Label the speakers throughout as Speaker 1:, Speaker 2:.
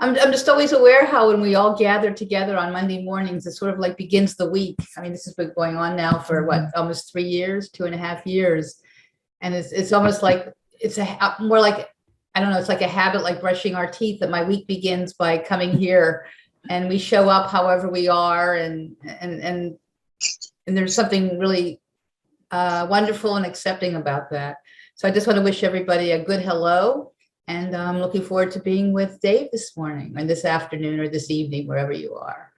Speaker 1: I'm just always aware how when we all gather together on Monday mornings, it sort of like begins the week. I mean, this has been going on now for what, almost 3 years, 2.5 years. And it's almost like it's more like, I don't know, it's like a habit, like brushing our teeth, that my week begins by coming here, and we show up however we are. And there's something really wonderful and accepting about that. So I just want to wish everybody a good hello. And I'm looking forward to being with Dave this morning or this afternoon or this evening, wherever you are.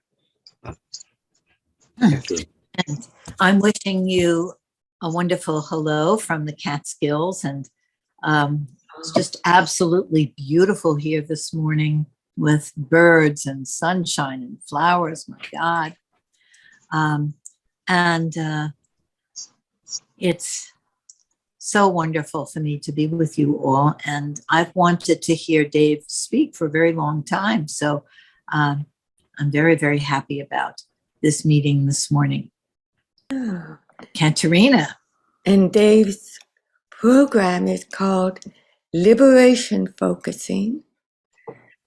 Speaker 2: And I'm wishing you a wonderful hello from the Catskills. And it's just absolutely beautiful here this morning with birds and sunshine and flowers. My God. It's so wonderful for me to be with you all. And I've wanted to hear Dave speak for a very long time. So I'm very, very happy about this meeting this morning.
Speaker 3: Oh.
Speaker 2: Katerina.
Speaker 3: And Dave's program is called Liberation Focusing,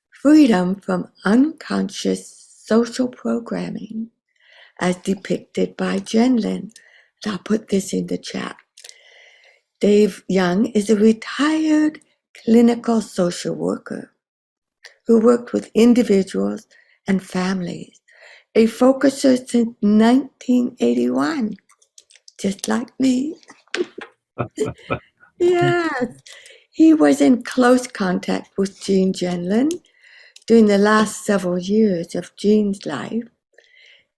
Speaker 3: Freedom from Unconscious Social Programming, as depicted by Lynn. I'll put this in the chat. Dave Young is a retired clinical social worker who worked with individuals and families, a focuser since 1981, just like me. Yes, he was in close contact with Jean Genlin during the last several years of Jean's life.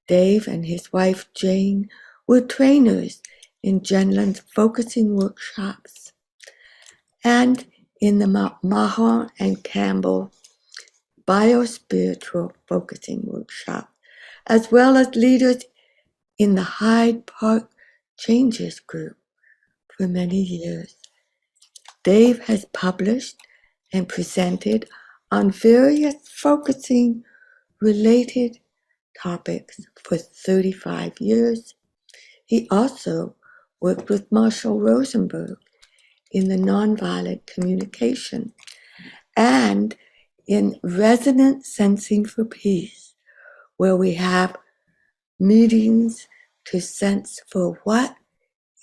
Speaker 3: Dave and his wife Jane were trainers in Genlin's focusing workshops and in the Mahon and Campbell biospiritual focusing workshop, as well as leaders in the Hyde Park Changes group for many years. Dave has published and presented on various focusing related topics for 35 years. He also worked with Marshall Rosenberg in the nonviolent communication and in resonant sensing for peace, where we have meetings to sense for what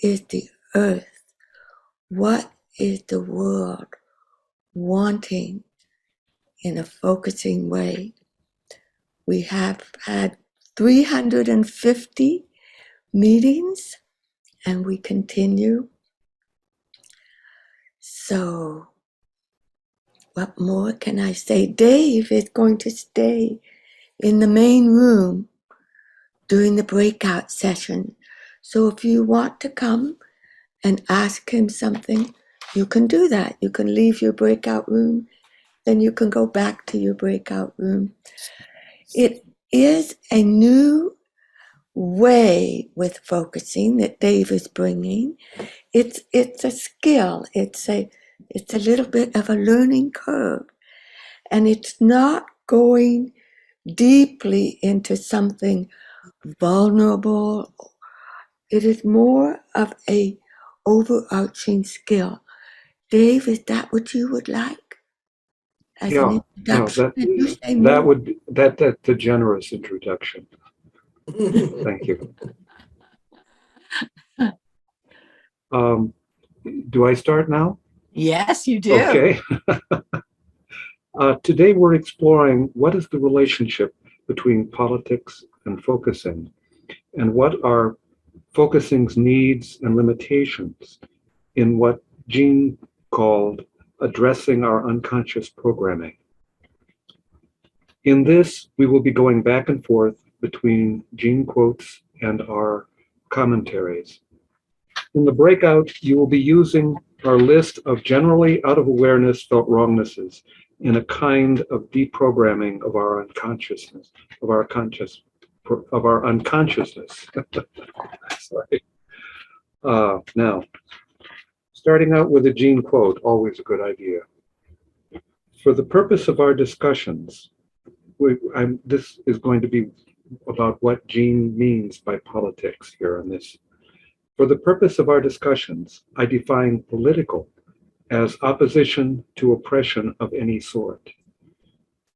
Speaker 3: is the earth, what is the world wanting in a focusing way. We have had 350 meetings and we continue. So what more can I say? Dave is going to stay in the main room during the breakout session. So if you want to come and ask him something, you can do that. You can leave your breakout room, then you can go back to your breakout room. It is a new way with focusing that Dave is bringing. It's a skill. It's a little bit of a learning curve, and it's not going deeply into something vulnerable. It is more of a overarching skill. Dave, is that what you would like? As an introduction?
Speaker 4: That's a generous introduction. Thank you. Do I start now?
Speaker 2: Yes, you do.
Speaker 4: Okay. Today we're exploring what is the relationship between politics and focusing, and what are focusing's needs and limitations in what Jean called addressing our unconscious programming. In this, we will be going back and forth between Jean quotes and our commentaries. In the breakout, you will be using our list of generally out of awareness felt wrongnesses in a kind of deprogramming of our unconsciousness, of our unconsciousness. Sorry. Now, starting out with a Jean quote, always a good idea. For the purpose of our discussions, this is going to be about what Jean means by politics here on this. For the purpose of our discussions, I define political as opposition to oppression of any sort.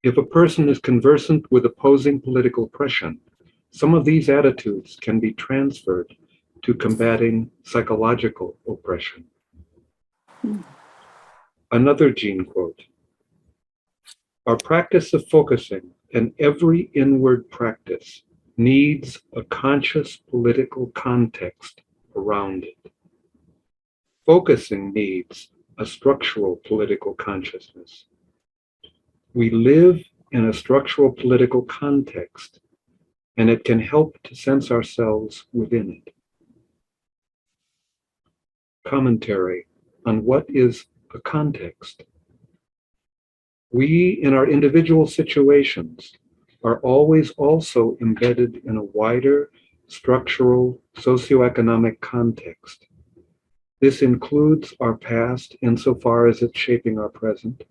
Speaker 4: If a person is conversant with opposing political oppression, some of these attitudes can be transferred to combating psychological oppression. Another Jean quote: "Our practice of focusing and every inward practice needs a conscious political context around it. Focusing needs a structural political consciousness. We live in a structural political context, and it can help to sense ourselves within it." Commentary on what is a context. We, in our individual situations, are always also embedded in a wider structural socioeconomic context. This includes our past insofar as it's shaping our present.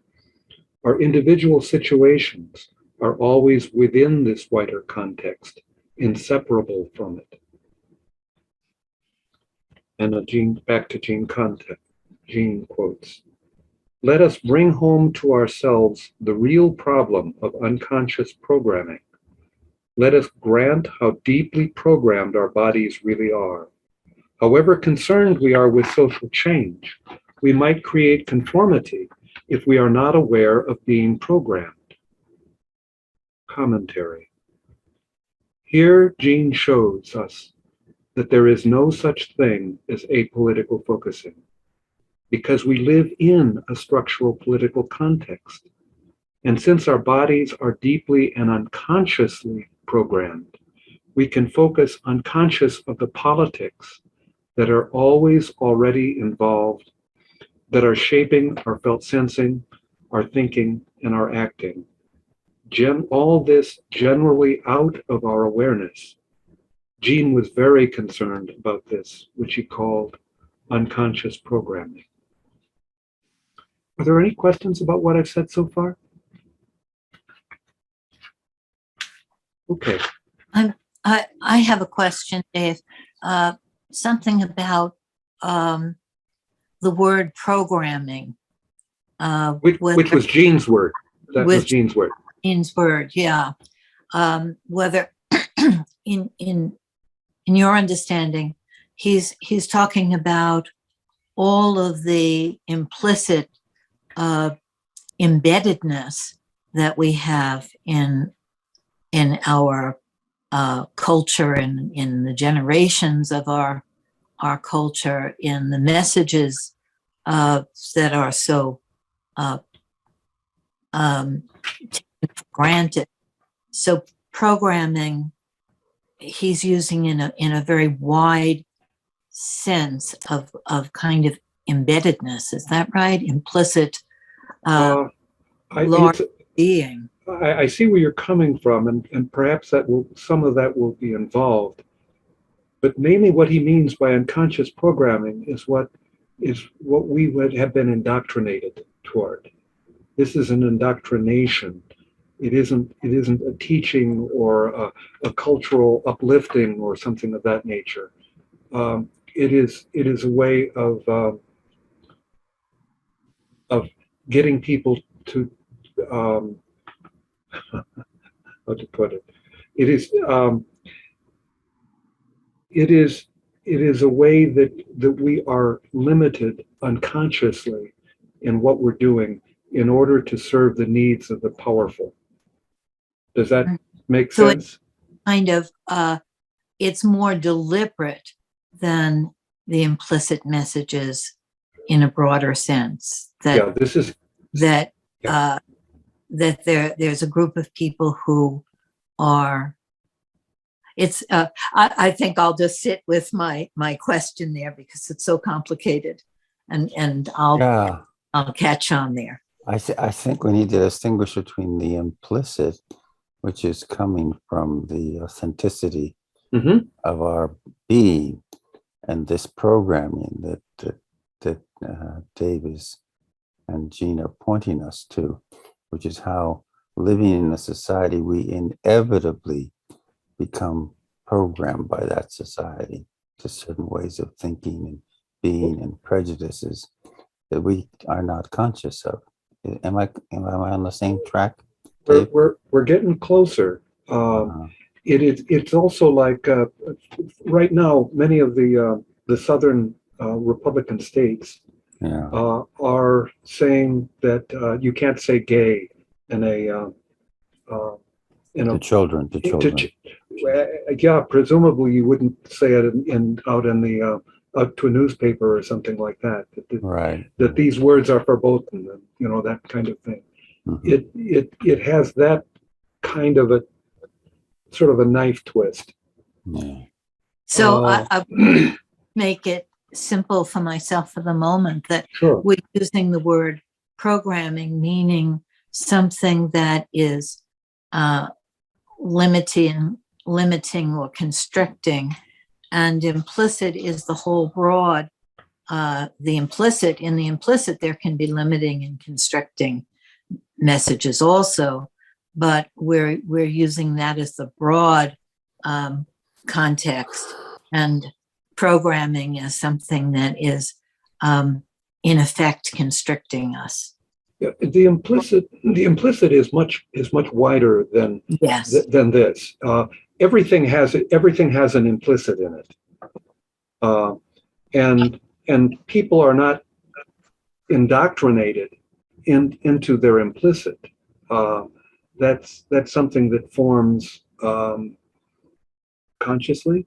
Speaker 4: Our individual situations are always within this wider context, inseparable from it. And back to Jean quotes: "Let us bring home to ourselves the real problem of unconscious programming. Let us grant how deeply programmed our bodies really are. However concerned we are with social change, we might create conformity if we are not aware of being programmed." Commentary. Here, Jean shows us that there is no such thing as apolitical focusing, because we live in a structural political context. And since our bodies are deeply and unconsciously programmed, we can focus unconscious of the politics that are always already involved, that are shaping our felt sensing, our thinking, and our acting. All this generally out of our awareness. Jean was very concerned about this, which he called unconscious programming. Are there any questions about what I've said so far? Okay.
Speaker 2: I have a question, Dave. Something about the word programming.
Speaker 4: Which was Jean's word. That was Jean's word.
Speaker 2: Jean's word, yeah. Whether in your understanding, he's talking about all of the implicit embeddedness that we have in our culture and in the generations of our culture, in the messages that are so taken for granted. So programming, he's using in a very wide sense of kind of embeddedness. Is that right? Implicit large being.
Speaker 4: I see where you're coming from, and perhaps some of that will be involved. But mainly what he means by unconscious programming is what we would have been indoctrinated toward. This is an indoctrination. It isn't a teaching or a cultural uplifting or something of that nature. It is a way of getting people to how to put it. It is a way that we are limited unconsciously in what we're doing in order to serve the needs of the powerful. Does that make sense?
Speaker 2: It's kind of it's more deliberate than the implicit messages in a broader sense. That there's a group of people who are. It's. I think I'll just sit with my question there because it's so complicated, and I'll catch on there.
Speaker 5: I think we need to distinguish between the implicit, which is coming from the authenticity of our being, and this programming that Dave and Jean are pointing us to, which is how living in a society we inevitably become programmed by that society to certain ways of thinking and being and prejudices that we are not conscious of. Am I on the same track, Dave?
Speaker 4: We're getting closer. It's also like right now, many of the southern Republican states
Speaker 5: Yeah.
Speaker 4: are saying that you can't say gay in a
Speaker 5: To children.
Speaker 4: yeah, presumably you wouldn't say it out in the out to a newspaper or something like that.
Speaker 5: Right.
Speaker 4: That these words are verboten, and that kind of thing.
Speaker 5: Mhm.
Speaker 4: It has that kind of a sort of a knife twist.
Speaker 5: Yeah.
Speaker 2: So I make it simple for myself for the moment that
Speaker 4: Sure.
Speaker 2: we're using the word programming, meaning something that is limiting or constricting, and implicit is the whole broad. In the implicit, there can be limiting and constricting messages also, but we're using that as the broad context, and programming is something that is in effect constricting us.
Speaker 4: Yeah, the implicit is much wider than
Speaker 2: Yes.
Speaker 4: than this. Everything has an implicit in it, and people are not indoctrinated into their implicit. That's something that forms consciously,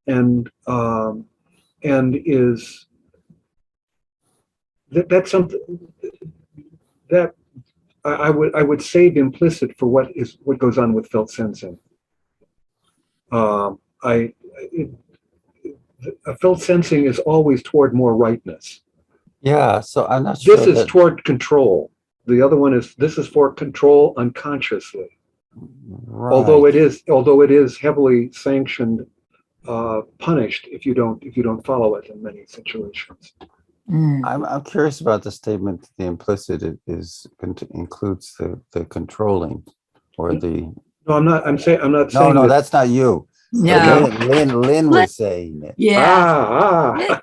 Speaker 4: and is that's something that I would save implicit for what goes on with felt sensing. Felt sensing is always toward more rightness.
Speaker 5: Yeah. So I'm not sure.
Speaker 4: This is toward control. The other one this is for control unconsciously.
Speaker 5: Right.
Speaker 4: Although it is heavily sanctioned, punished if you don't follow it in many situations.
Speaker 5: I'm curious about the statement that the implicit includes the controlling or the.
Speaker 4: No, I'm not saying
Speaker 5: No, that's not you.
Speaker 2: No.
Speaker 5: Lynn was saying it.
Speaker 2: Yeah.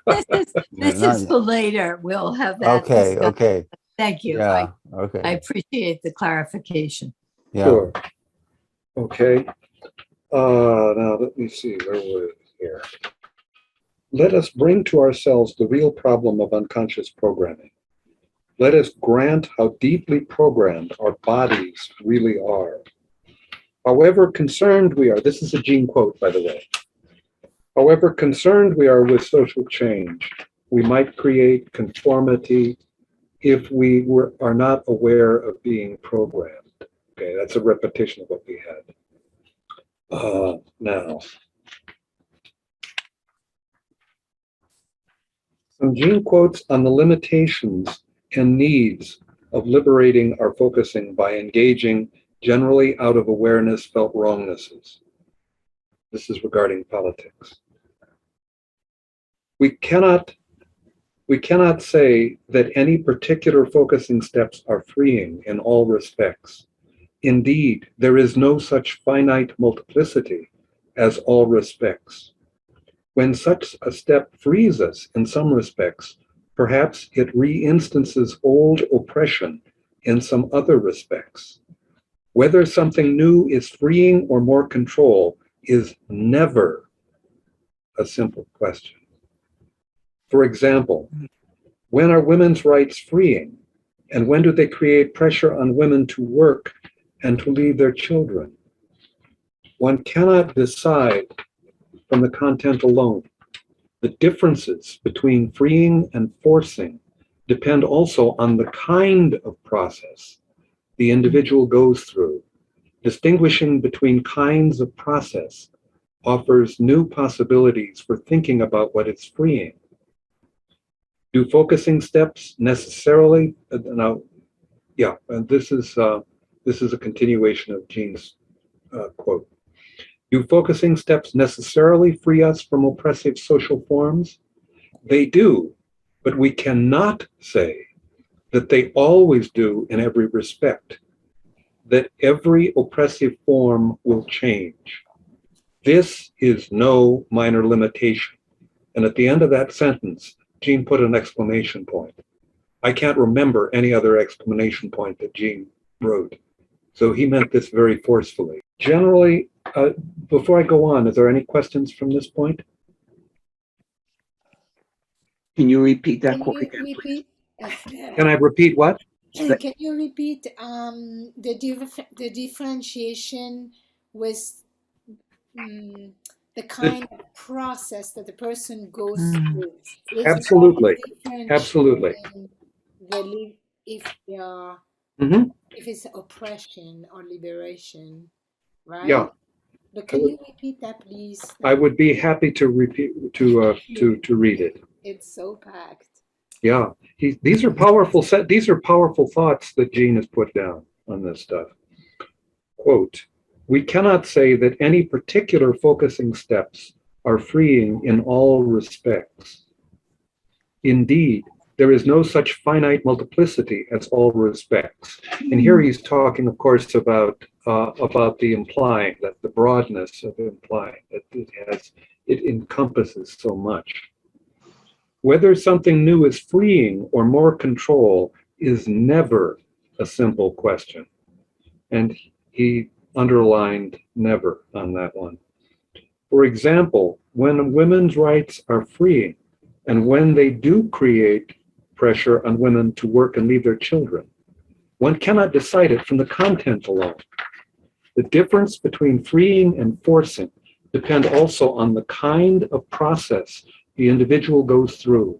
Speaker 2: This
Speaker 5: Not-
Speaker 2: is for later. We'll have that.
Speaker 5: Okay.
Speaker 2: discussion.
Speaker 5: Okay.
Speaker 2: Thank you.
Speaker 5: Yeah.
Speaker 2: I
Speaker 5: Okay.
Speaker 2: appreciate the clarification.
Speaker 5: Yeah.
Speaker 4: Sure. Okay. Now let me see where we're here. Let us bring to ourselves the real problem of unconscious programming. Let us grant how deeply programmed our bodies really are. However concerned we are, this is a Gene quote, by the way. However concerned we are with social change, we might create conformity if we are not aware of being programmed. Okay, that's a repetition of what we had. Now, some Gene quotes on the limitations and needs of liberating our focusing by engaging generally out of awareness felt wrongnesses. This is regarding politics. We cannot say that any particular focusing steps are freeing in all respects. Indeed, there is no such finite multiplicity as all respects. When such a step frees us in some respects, perhaps it re-instances old oppression in some other respects. Whether something new is freeing or more control is never a simple question. For example, when are women's rights freeing? And when do they create pressure on women to work and to leave their children? One cannot decide from the content alone. The differences between freeing and forcing depend also on the kind of process the individual goes through. Distinguishing between kinds of process offers new possibilities for thinking about what is freeing. Do focusing steps necessarily, and this is a continuation of Gene's quote. Do focusing steps necessarily free us from oppressive social forms? They do, but we cannot say that they always do in every respect, that every oppressive form will change. This is no minor limitation. And at the end of that sentence, Gene put an exclamation point. I can't remember any other exclamation point that Gene wrote. So he meant this very forcefully. Generally, before I go on, is there any questions from this point?
Speaker 6: Can you repeat that
Speaker 7: Can
Speaker 6: quote
Speaker 7: you
Speaker 6: again, please?
Speaker 7: repeat?
Speaker 4: Can I repeat what?
Speaker 7: Can you repeat the differentiation with the kind of process that the person goes through? Is
Speaker 4: Absolutely.
Speaker 7: that different
Speaker 4: Absolutely.
Speaker 7: in if they are
Speaker 4: Mhm.
Speaker 7: if it's oppression or liberation, right?
Speaker 4: Yeah,
Speaker 7: But can you repeat that, please?
Speaker 4: I would be happy to repeat to read it.
Speaker 7: It's so packed.
Speaker 4: Yeah, these are powerful thoughts that Gene has put down on this stuff. Quote, we cannot say that any particular focusing steps are freeing in all respects. Indeed, there is no such finite multiplicity as all respects. And here he's talking, of course, about the implying, that the broadness of implying, that it encompasses so much. Whether something new is freeing or more control is never a simple question. And he underlined never on that one. For example, when women's rights are freeing, and when they do create pressure on women to work and leave their children, one cannot decide it from the content alone. The difference between freeing and forcing depend also on the kind of process the individual goes through.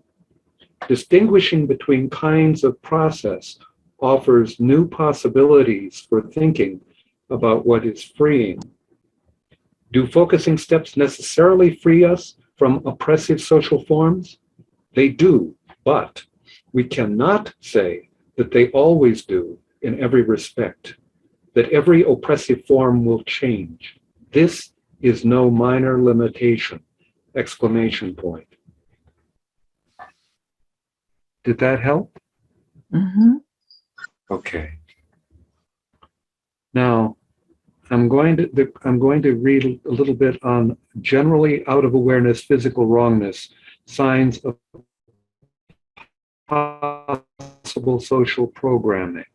Speaker 4: Distinguishing between kinds of process offers new possibilities for thinking about what is freeing. Do focusing steps necessarily free us from oppressive social forms? They do, but we cannot say that they always do in every respect, that every oppressive form will change. This is no minor limitation! Exclamation point. Did that help?
Speaker 2: Mm-hmm.
Speaker 4: Okay. Now, I'm going to read a little bit on generally out of awareness physical wrongness, signs of possible social programming.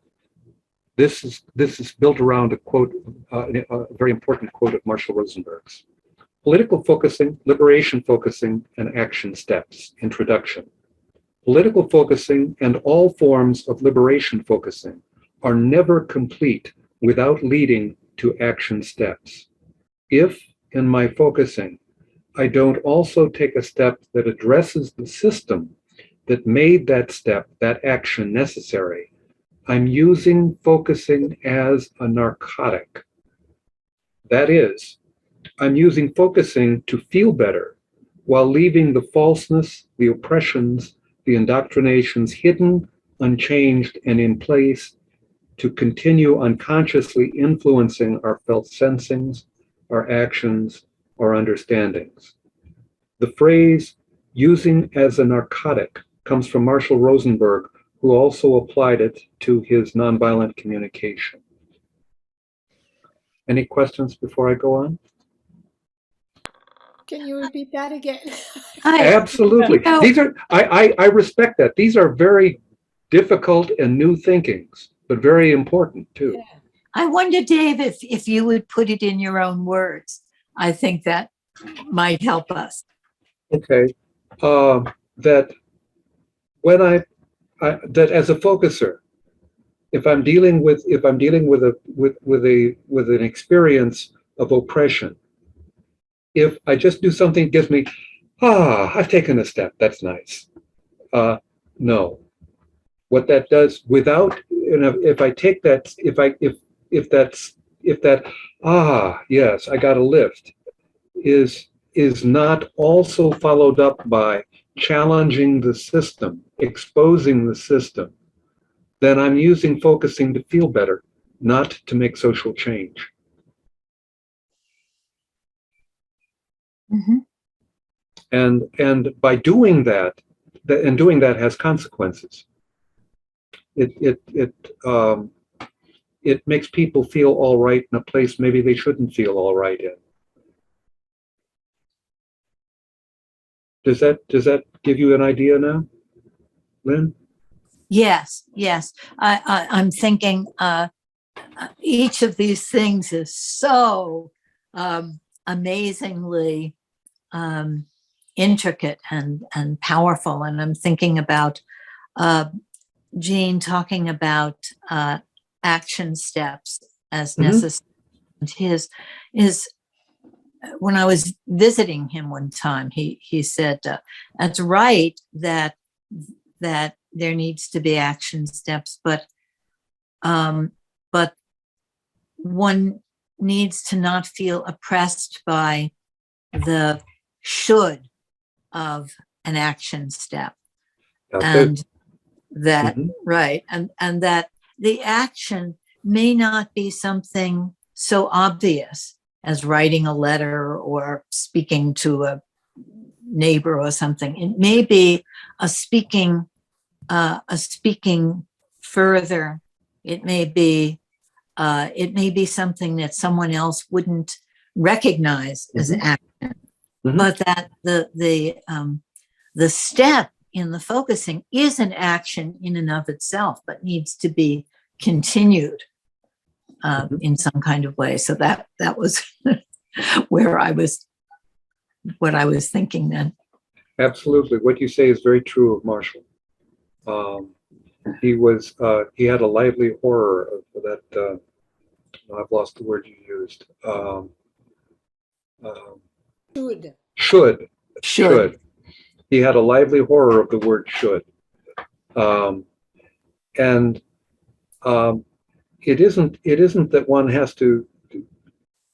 Speaker 4: This is built around a quote, a very important quote of Marshall Rosenberg's. Political focusing, liberation focusing, and action steps. Introduction. Political focusing and all forms of liberation focusing are never complete without leading to action steps. If, in my focusing, I don't also take a step that addresses the system that made that step, that action necessary, I'm using focusing as a narcotic. That is, I'm using focusing to feel better while leaving the falseness, the oppressions, the indoctrinations hidden, unchanged, and in place to continue unconsciously influencing our felt sensings, our actions, our understandings. The phrase using as a narcotic comes from Marshall Rosenberg, who also applied it to his nonviolent communication. Any questions before I go on?
Speaker 7: Can you repeat that again?
Speaker 4: Absolutely.
Speaker 2: No.
Speaker 4: These are, I respect that. These are very difficult and new thinkings, but very important too.
Speaker 7: Yeah.
Speaker 2: I wonder, Dave, if you would put it in your own words. I think that might help us.
Speaker 4: Okay. That when that as a focuser, if I'm dealing with an experience of oppression, if I just do something that gives me, I've taken a step, that's nice. No. What that does without, if I take that, if that, yes, I got a lift, is not also followed up by challenging the system, exposing the system, then I'm using focusing to feel better, not to make social change.
Speaker 2: Mm-hmm.
Speaker 4: And by doing that, and doing that has consequences. It makes people feel all right in a place maybe they shouldn't feel all right in. Does that give you an idea now, Lynn?
Speaker 2: Yes, yes. I'm thinking each of these things is so amazingly intricate and powerful. And I'm thinking about Jean talking about action steps as necessary. His when I was visiting him one time, he said, "That's right that there needs to be action steps, but one needs to not feel oppressed by the should of an action step." And that, right, and that the action may not be something so obvious as writing a letter or speaking to a neighbor or something. It may be a speaking further. It may be something that someone else wouldn't recognize as action, but that the step in the focusing is an action in and of itself, but needs to be continued in some kind of way. So that was what I was thinking then.
Speaker 4: Absolutely. What you say is very true of Marshall. He had a lively horror of that. I've lost the word you used. Should. He had a lively horror of the word should. And it isn't that one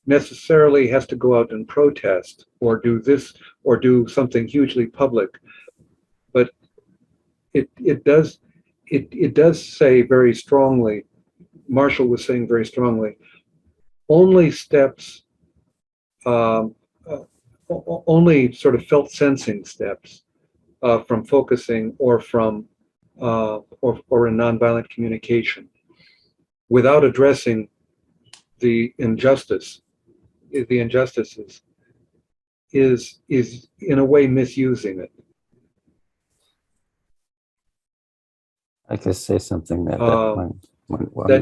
Speaker 4: necessarily has to go out and protest or do this or do something hugely public, but it does say very strongly, Marshall was saying very strongly, only steps, only sort of felt sensing steps from focusing or from or in nonviolent communication, without addressing the injustices, is in a way misusing it.
Speaker 5: I could say something that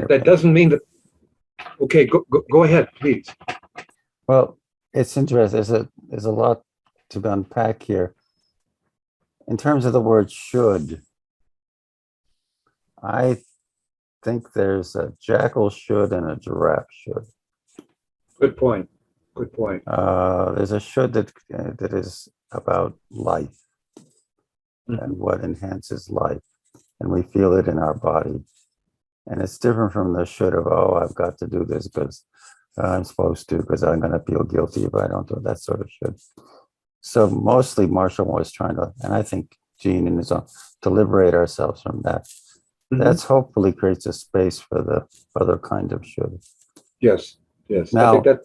Speaker 4: that doesn't mean that. Okay, go ahead, please.
Speaker 5: Well, it's interesting. There's a lot to unpack here. In terms of the word should, I think there's a jackal should and a giraffe should.
Speaker 4: Good point.
Speaker 5: There's a should that is about life and what enhances life, and we feel it in our body. And it's different from the should of, oh, I've got to do this because I'm supposed to, because I'm going to feel guilty if I don't do it, that sort of should. So mostly Marshall was trying to, and I think Jean in his own, to liberate ourselves from that. That's hopefully creates a space for the other kind of should.
Speaker 4: Yes.
Speaker 5: Now,
Speaker 4: I think that.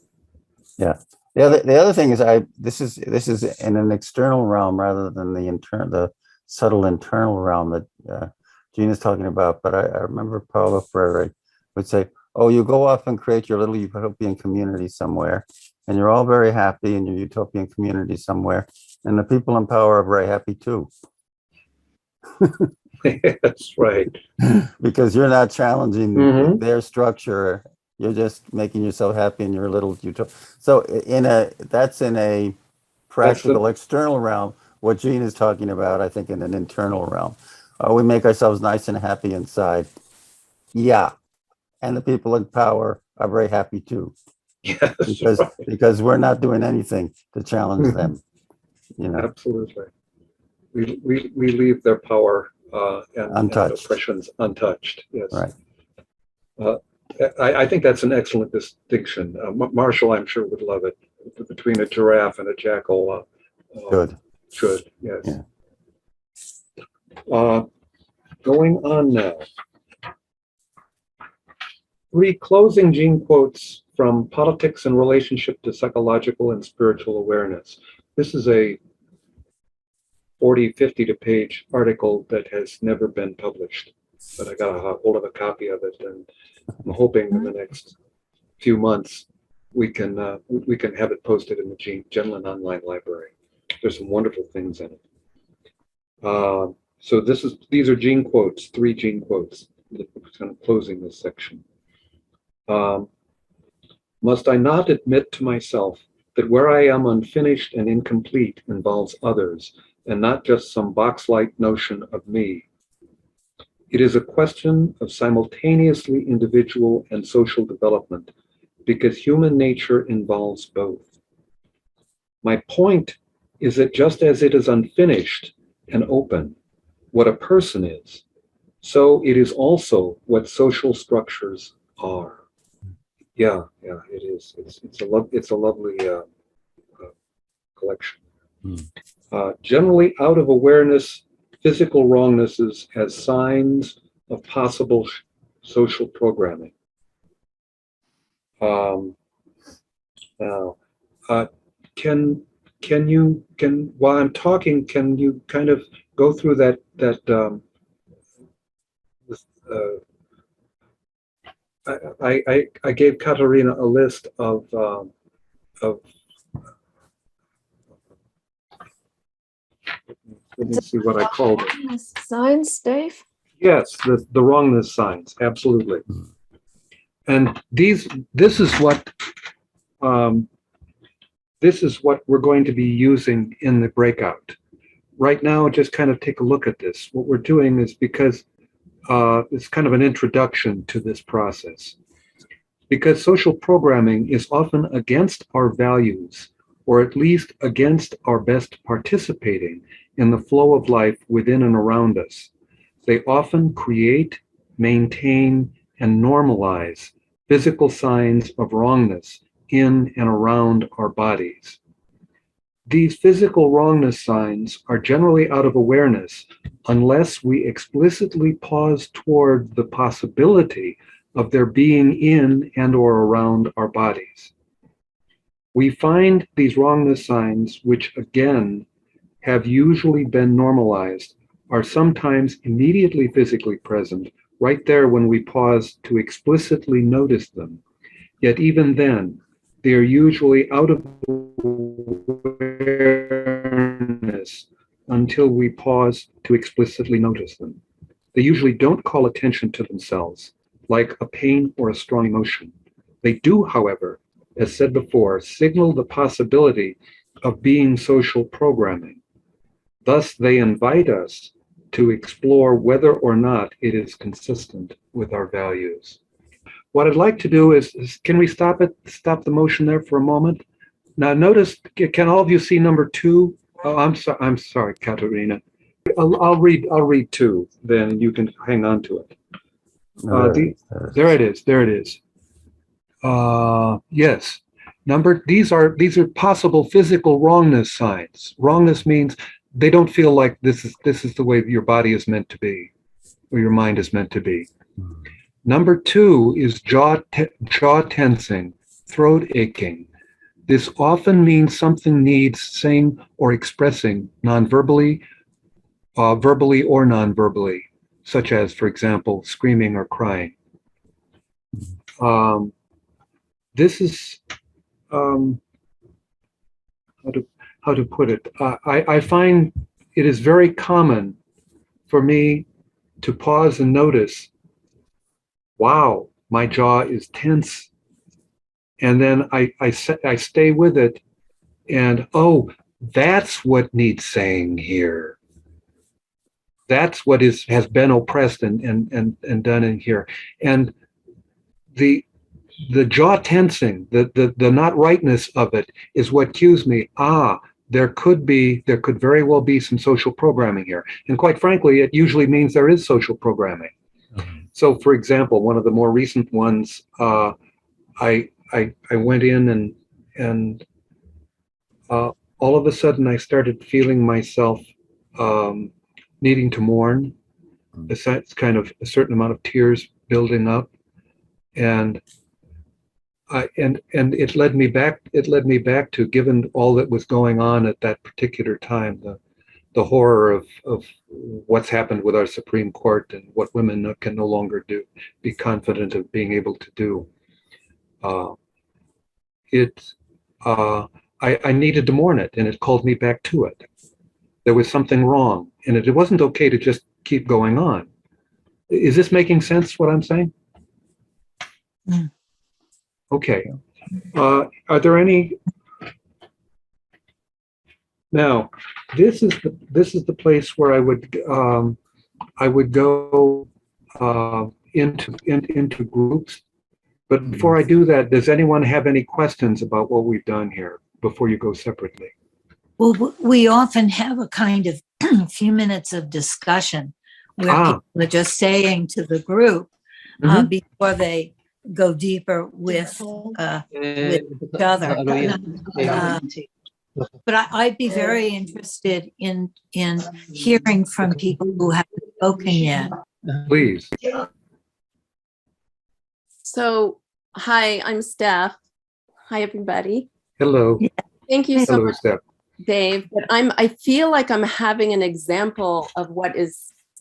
Speaker 5: Yeah. The other thing is this is in an external realm rather than the subtle internal realm that Jean is talking about. But I remember Paulo Freire would say, "Oh, you go off and create your little utopian community somewhere, and you're all very happy in your utopian community somewhere, and the people in power are very happy too."
Speaker 4: That's right.
Speaker 5: Because you're not challenging their structure. You're just making yourself happy in your little utopia. So that's in a practical external realm. What Jean is talking about, I think, in an internal realm. We make ourselves nice and happy inside. Yeah. And the people in power are very happy too.
Speaker 4: Yes,
Speaker 5: because we're not doing anything to challenge them.
Speaker 4: Absolutely. We leave their power and oppressions untouched. Yes.
Speaker 5: Right.
Speaker 4: I think that's an excellent distinction. Marshall, I'm sure, would love it, between a giraffe and a jackal. Should, yes. Yeah. Going on now. 3 closing Jean quotes from Politics and Relationship to Psychological and Spiritual Awareness. This is a 40, 50-page article that has never been published, but I got a hold of a copy of it, and I'm hoping in the next few months we can have it posted in the Genlin Online Library. There's some wonderful things in it. So these are Jean quotes, 3 Jean quotes, kind of closing this section. Um, must I not admit to myself that where I am unfinished and incomplete involves others, and not just some box-like notion of me? It is a question of simultaneously individual and social development, because human nature involves both. My point is that just as it is unfinished and open, what a person is, so it is also what social structures are. Yeah, it is. It's a lovely collection.
Speaker 5: Mm.
Speaker 4: Generally, out of awareness, physical wrongnesses as signs of possible social programming. Now, uh, can while I'm talking, can you kind of go through that with, I gave Katarina a list of let me see what I called it.
Speaker 8: Signs, Dave?
Speaker 4: Yes, the wrongness signs, absolutely. And this is what we're going to be using in the breakout. Right now, just kind of take a look at this. What we're doing is because it's kind of an introduction to this process. Because social programming is often against our values, or at least against our best participating in the flow of life within and around us. They often create, maintain, and normalize physical signs of wrongness in and around our bodies. These physical wrongness signs are generally out of awareness unless we explicitly pause toward the possibility of their being in and or around our bodies. We find these wrongness signs, which again have usually been normalized, are sometimes immediately physically present, right there when we pause to explicitly notice them. Yet even then, they are usually out of awareness until we pause to explicitly notice them. They usually don't call attention to themselves, like a pain or a strong emotion. They do, however, as said before, signal the possibility of being social programming. Thus, they invite us to explore whether or not it is consistent with our values. What I'd like to do is can we stop the motion there for a moment? Now, notice, can all of you see number 2? Oh, I'm sorry, Katerina. I'll read 2, then you can hang on to it. There it is. Yes. These are possible physical wrongness signs. Wrongness means they don't feel like this is the way your body is meant to be, or your mind is meant to be. Number 2 is jaw tensing, throat aching. This often means something needs saying or expressing non-verbally, verbally or non-verbally, such as, for example, screaming or crying. This is how to put it. I find it is very common for me to pause and notice, wow, my jaw is tense. And then I stay with it, and oh, that's what needs saying here. That's what has been oppressed and done in here. And the jaw tensing, the not rightness of it is what cues me, there could very well be some social programming here. And quite frankly, it usually means there is social programming. Mm-hmm. So for example, one of the more recent ones, I went in and all of a sudden I started feeling myself needing to mourn. It's kind of a certain amount of tears building up, and it led me back. It led me back to, given all that was going on at that particular time, the horror of what's happened with our Supreme Court and what women can no longer be confident of being able to do. I needed to mourn it, and it called me back to it. There was something wrong, and it wasn't okay to just keep going on. Is this making sense, what I'm saying? Okay. Are there any? Now, this is the place where I would go into groups. But before I do that, does anyone have any questions about what we've done here before you go separately?
Speaker 2: Well, we often have a kind of few minutes of discussion where people are just saying to the group before they go deeper with each other. But I'd be very interested in hearing from people who haven't spoken yet.
Speaker 4: Please.
Speaker 8: So, hi, I'm Steph. Hi, everybody.
Speaker 4: Hello.
Speaker 8: Thank you so
Speaker 4: Hello,
Speaker 8: much,
Speaker 4: Steph.
Speaker 8: Dave. But I feel like I'm having an example of what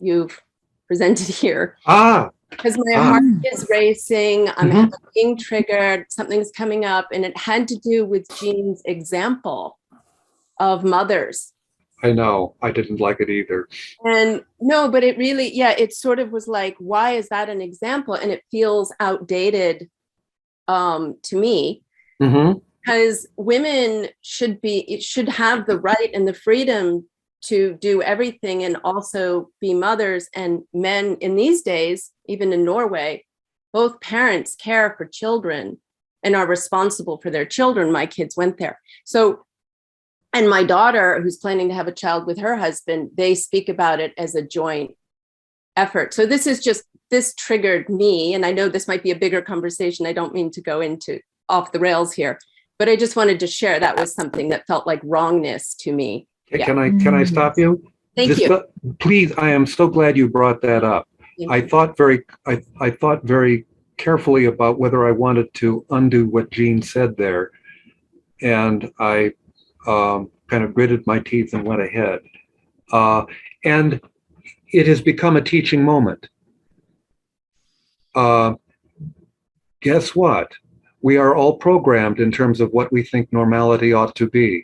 Speaker 8: you've presented here. Because my heart is racing. I'm being triggered. Something's coming up, and it had to do with Jean's example of mothers.
Speaker 4: I know. I didn't like it either.
Speaker 8: And no, but it really, it sort of was like, why is that an example? And it feels outdated to me. Because women should have the right and the freedom to do everything and also be mothers. And men in these days, even in Norway, both parents care for children and are responsible for their children. My kids went there. So, and my daughter, who's planning to have a child with her husband, they speak about it as a joint effort. So this triggered me. And I know this might be a bigger conversation. I don't mean to go into off the rails here, but I just wanted to share that was something that felt like wrongness to me.
Speaker 4: Yeah. Can I stop you?
Speaker 8: Thank you.
Speaker 4: Please, I am so glad you brought that up. I thought very carefully about whether I wanted to undo what Jean said there. And I kind of gritted my teeth and went ahead. And it has become a teaching moment. Guess what? We are all programmed in terms of what we think normality ought to be.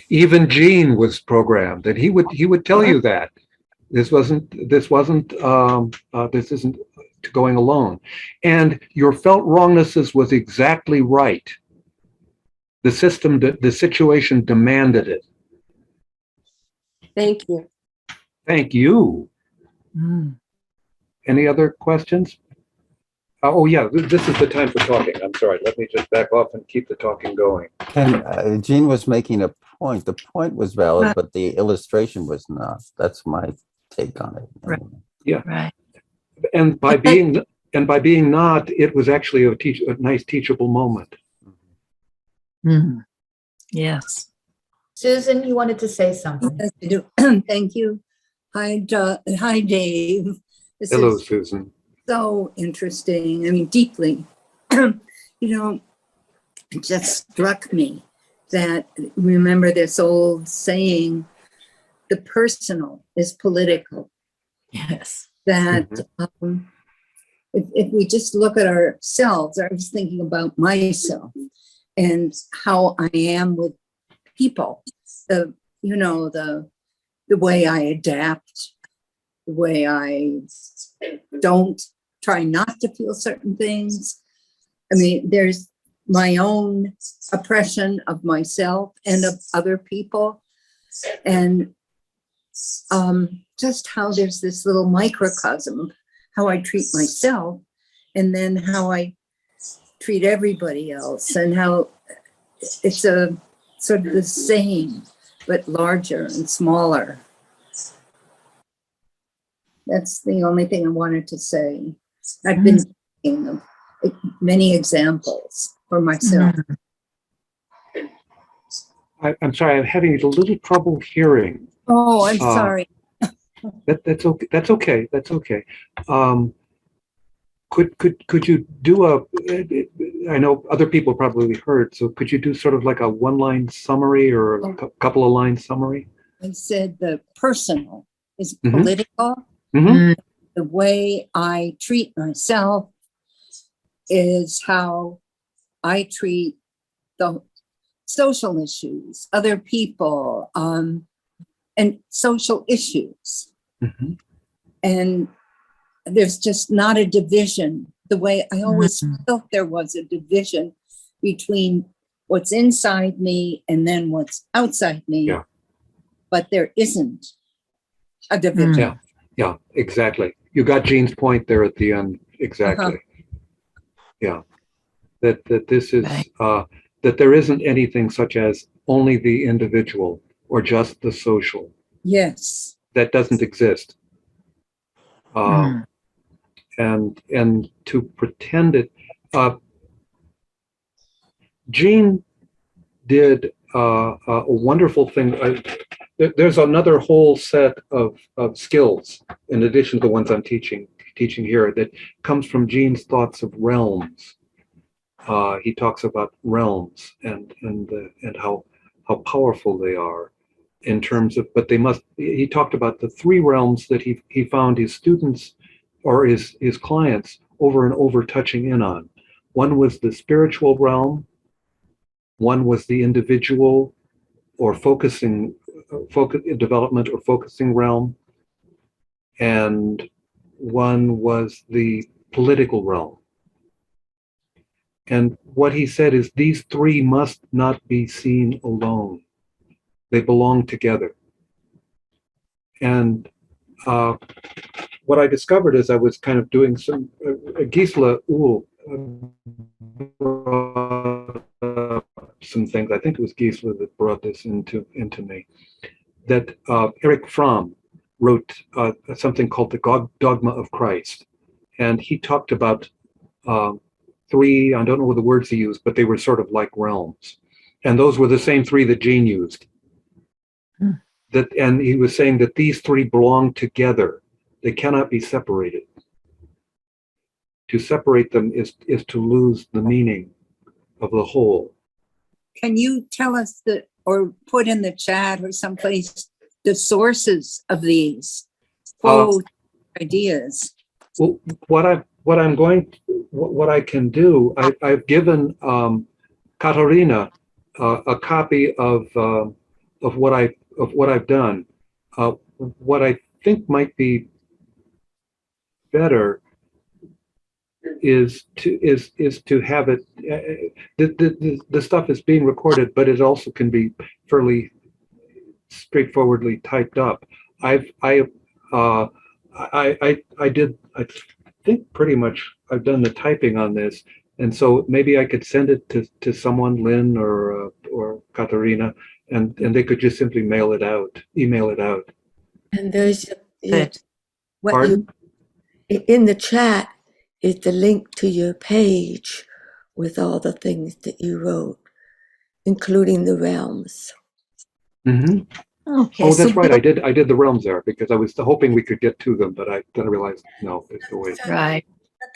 Speaker 4: Even Jean was programmed, and he would tell you that this isn't going alone. And your felt wrongnesses was exactly right. The situation demanded it.
Speaker 8: Thank you.
Speaker 4: Thank you. Any other questions? Oh yeah, this is the time for talking. I'm sorry. Let me just back off and keep the talking going.
Speaker 5: And Jean was making a point. The point was valid, but the illustration was not. That's my take on it.
Speaker 2: Right.
Speaker 4: Yeah.
Speaker 2: Right.
Speaker 4: And by being not, it was actually a nice teachable moment.
Speaker 2: Yes.
Speaker 1: Susan, you wanted to say something.
Speaker 9: Yes, I do. Thank you. Hi, Dave. This
Speaker 4: Hello,
Speaker 9: is
Speaker 4: Susan.
Speaker 9: so interesting. I mean, deeply. It just struck me that, remember this old saying, the personal is political.
Speaker 2: Yes.
Speaker 9: That if we just look at ourselves, I was thinking about myself and how I am with people, the way I adapt, the way I don't try not to feel certain things. I mean, there's my own oppression of myself and of other people. And just how there's this little microcosm of how I treat myself and then how I treat everybody else, and how it's a sort of the same, but larger and smaller. That's the only thing I wanted to say. I've been thinking of many examples for myself.
Speaker 4: I'm sorry, I'm having a little trouble hearing.
Speaker 9: Oh, I'm sorry.
Speaker 4: That's okay. That's okay. Could you do I know other people probably heard, so could you do sort of like a one-line summary or a couple of line summary?
Speaker 9: I said the personal is political.
Speaker 4: Mm-hmm.
Speaker 9: The way I treat myself is how I treat the social issues, other people, and social issues.
Speaker 4: Mm-hmm.
Speaker 9: And there's just not a division the way I always felt there was a division between what's inside me and then what's outside me.
Speaker 4: Yeah.
Speaker 9: But there isn't a division.
Speaker 4: Yeah, exactly. You got Jean's point there at the end. Exactly. Yeah. That this is,
Speaker 2: Right.
Speaker 4: that there isn't anything such as only the individual or just the social.
Speaker 9: Yes.
Speaker 4: That doesn't exist.
Speaker 2: Mm.
Speaker 4: And to pretend it, Jean did a wonderful thing. There's another whole set of skills in addition to the ones I'm teaching here that comes from Jean's thoughts of realms. He talks about realms and how powerful they are in terms of, but they must. He talked about the three realms that he found his students or his clients over and over touching in on. One was the spiritual realm. One was the individual or focusing development or focusing realm, and one was the political realm. And what he said is these three must not be seen alone. They belong together. And what I discovered as I was kind of doing some, Gisela Uhl brought up some things. I think it was Gisela that brought this into me. That Erich Fromm wrote something called the Dogma of Christ. And he talked about three, I don't know what the words he used, but they were sort of like realms. And those were the same three that Jean used. And he was saying that these three belong together. They cannot be separated. To separate them is to lose the meaning of the whole.
Speaker 9: Can you tell us or put in the chat or someplace the sources of these ideas?
Speaker 4: Well, what I can do, I've given Katarina a copy of what I've done. What I think might be better is to have it. The stuff is being recorded, but it also can be fairly straightforwardly typed up. I think pretty much I've done the typing on this, and so maybe I could send it to someone, Lynn or Katarina, and they could just simply email it out.
Speaker 3: And there's
Speaker 2: Good.
Speaker 4: Pardon?
Speaker 3: in the chat is the link to your page with all the things that you wrote, including the realms.
Speaker 4: Mm-hmm.
Speaker 2: Okay.
Speaker 4: Oh, that's right.
Speaker 2: We'll,
Speaker 4: I did the realms there because I was hoping we could get to them, but then I realized no, there's no way.
Speaker 2: right.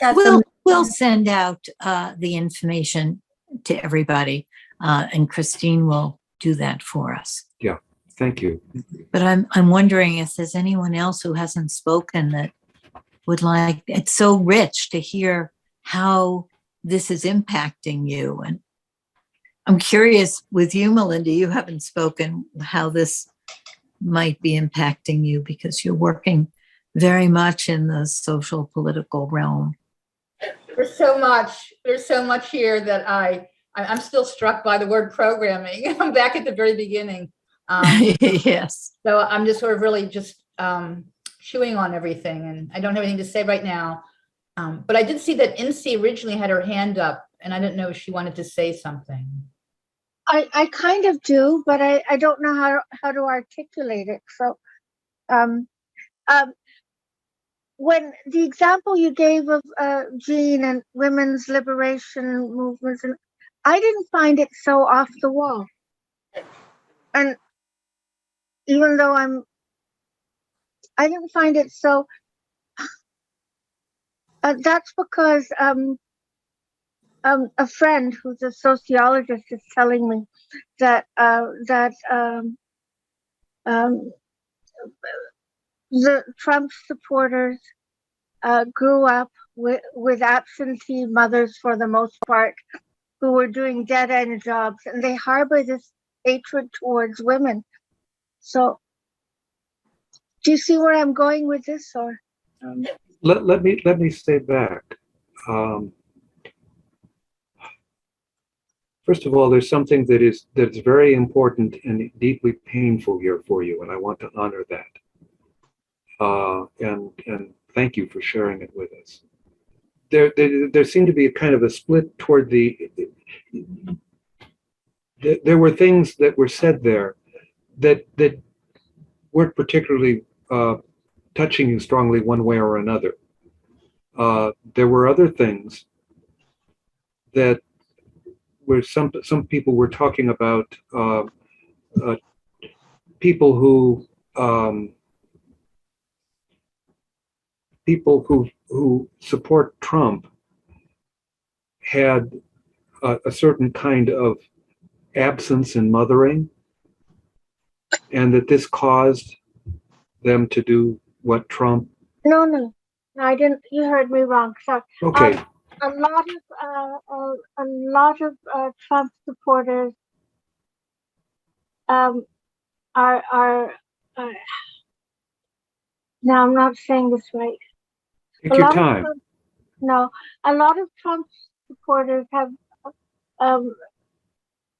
Speaker 3: That's
Speaker 2: We'll send out the information to everybody, and Christine will do that for us.
Speaker 4: Yeah, thank you.
Speaker 2: But I'm wondering if there's anyone else who hasn't spoken that would like. It's so rich to hear how this is impacting you, and I'm curious with you, Melinda. You haven't spoken how this might be impacting you because you're working very much in the social political realm.
Speaker 1: There's so much here that I'm still struck by the word programming. I'm back at the very beginning.
Speaker 2: Yes.
Speaker 1: So I'm just sort of really just chewing on everything, and I don't have anything to say right now. But I did see that Incy originally had her hand up, and I didn't know if she wanted to say something.
Speaker 10: I kind of do, but I don't know how to articulate it. So when the example you gave of Jean and women's liberation movements, and I didn't find it so off the wall. And even though I didn't find it so, that's because a friend who's a sociologist is telling me that the Trump supporters grew up with absentee mothers for the most part, who were doing dead-end jobs, and they harbor this hatred towards women. So, do you see where I'm going with this, or?
Speaker 4: Let me stay back. first of all, there's something that's very important and deeply painful here for you, and I want to honor that. And thank you for sharing it with us. There seemed to be a kind of a split toward there were things that were said there that weren't particularly touching you strongly one way or another. There were other things that where some people were talking about people who support Trump had a certain kind of absence in mothering, and that this caused them to do what Trump.
Speaker 10: No, I didn't. You heard me wrong. Sorry.
Speaker 4: Okay.
Speaker 10: A lot of Trump supporters are now I'm not saying this right.
Speaker 4: Take your time.
Speaker 10: A lot of Trump supporters have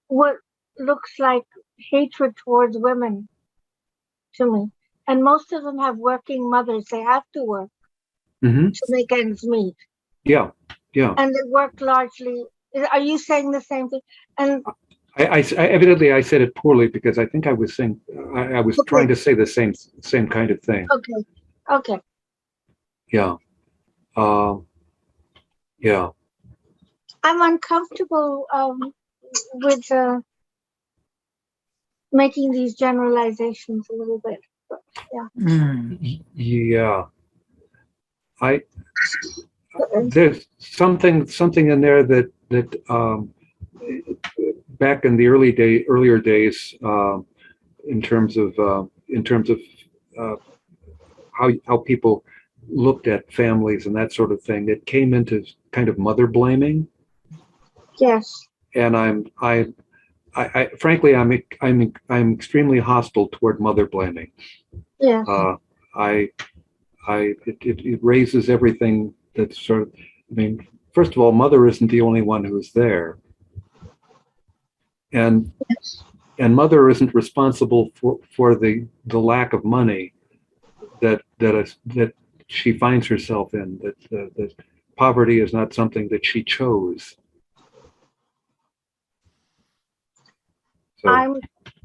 Speaker 10: what looks like hatred towards women to me, and most of them have working mothers. They have to work to make ends meet.
Speaker 4: Yeah.
Speaker 10: And they work largely. Are you saying the same thing? And
Speaker 4: I evidently I said it poorly because I think I was saying I was trying to say the same kind of thing.
Speaker 10: Okay.
Speaker 4: Yeah. Yeah.
Speaker 10: I'm uncomfortable with making these generalizations a little bit. But,
Speaker 4: yeah. There's something in there that back in the earlier days, in terms of how people looked at families and that sort of thing, it came into kind of mother blaming.
Speaker 10: Yes.
Speaker 4: And I frankly, I'm extremely hostile toward mother blaming.
Speaker 10: Yes.
Speaker 4: It raises everything that's sort of, I mean, first of all, mother isn't the only one who's there. And mother isn't responsible for the lack of money that she finds herself in, that poverty is not something that she chose. So,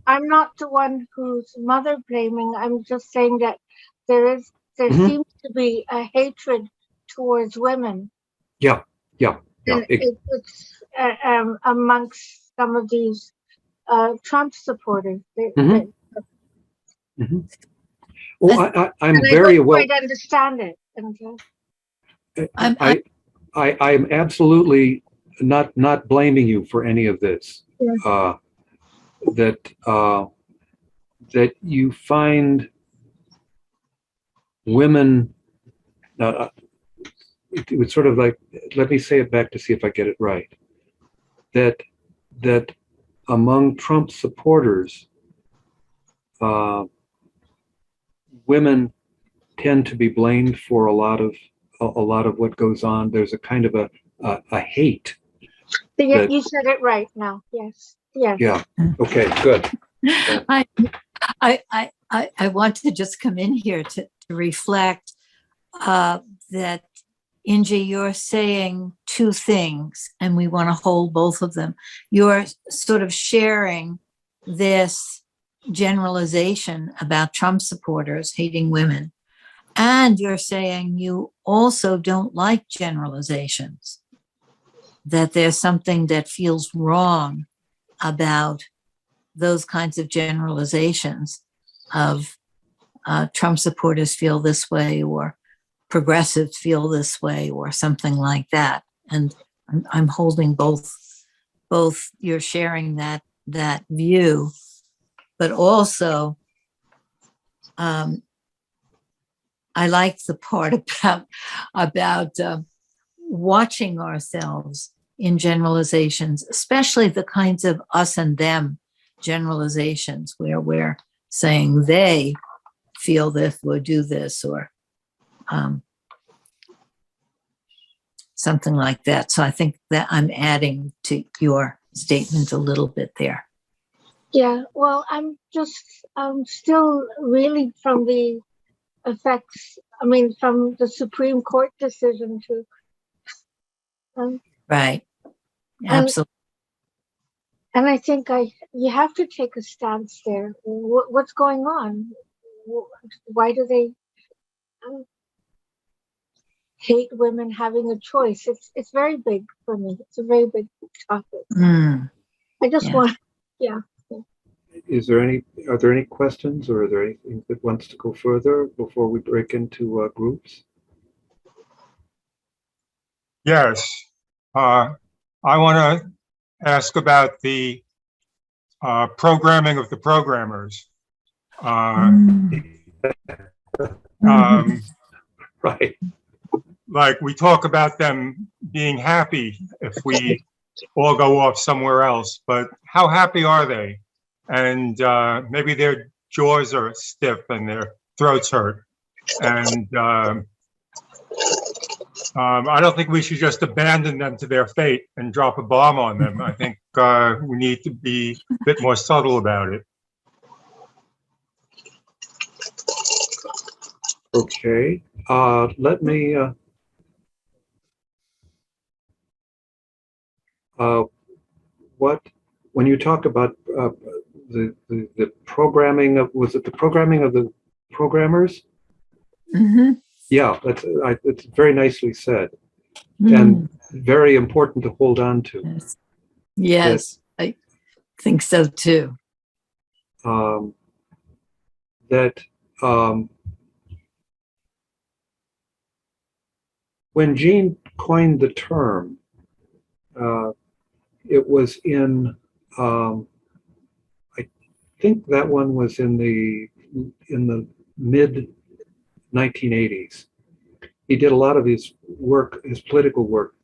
Speaker 10: I'm not the one who's mother blaming. I'm just saying that there seems to be a hatred towards women.
Speaker 4: Yeah.
Speaker 10: And it's amongst some of these Trump supporters.
Speaker 4: Well, I'm very well.
Speaker 10: I don't quite understand it.
Speaker 4: I'm absolutely not blaming you for any of this.
Speaker 10: Yes.
Speaker 4: That you find women. It was sort of like, let me say it back to see if I get it right. That among Trump supporters, women tend to be blamed for a lot of what goes on. There's a kind of a hate.
Speaker 10: You said it right now. Yes.
Speaker 4: Yeah. Okay. Good.
Speaker 2: I want to just come in here to reflect that, Inge, you're saying two things, and we want to hold both of them. You're sort of sharing this generalization about Trump supporters hating women, and you're saying you also don't like generalizations, that there's something that feels wrong about those kinds of generalizations of Trump supporters feel this way, or progressives feel this way, or something like that. And I'm holding both you're sharing that view, but also I like the part about watching ourselves in generalizations, especially the kinds of us and them generalizations where we're saying they feel this or do this, or something like that. So I think that I'm adding to your statement a little bit there.
Speaker 10: Yeah, well, I'm still reeling from the effects, from the Supreme Court decision to,
Speaker 2: Right. Absolutely.
Speaker 10: and I think you have to take a stance there. What's going on? Why do they hate women having a choice? It's very big for me. It's a very big topic. I just want, yeah.
Speaker 4: Are there any questions, or are there anything that wants to go further before we break into groups?
Speaker 11: Yes. I want to ask about the programming of the programmers.
Speaker 4: Right.
Speaker 11: Like we talk about them being happy if we all go off somewhere else, but how happy are they? And maybe their jaws are stiff and their throats hurt. And I don't think we should just abandon them to their fate and drop a bomb on them. I think we need to be a bit more subtle about it.
Speaker 4: Okay. Let me. When you talk about the programming of, was it the programming of the programmers?
Speaker 2: Mm-hmm.
Speaker 4: Yeah, it's very nicely said, and very important to hold on to.
Speaker 2: Yes, I think so too.
Speaker 4: When Jean coined the term, it was in, I think that one was in the mid 1980s. He did a lot of his work, his political work,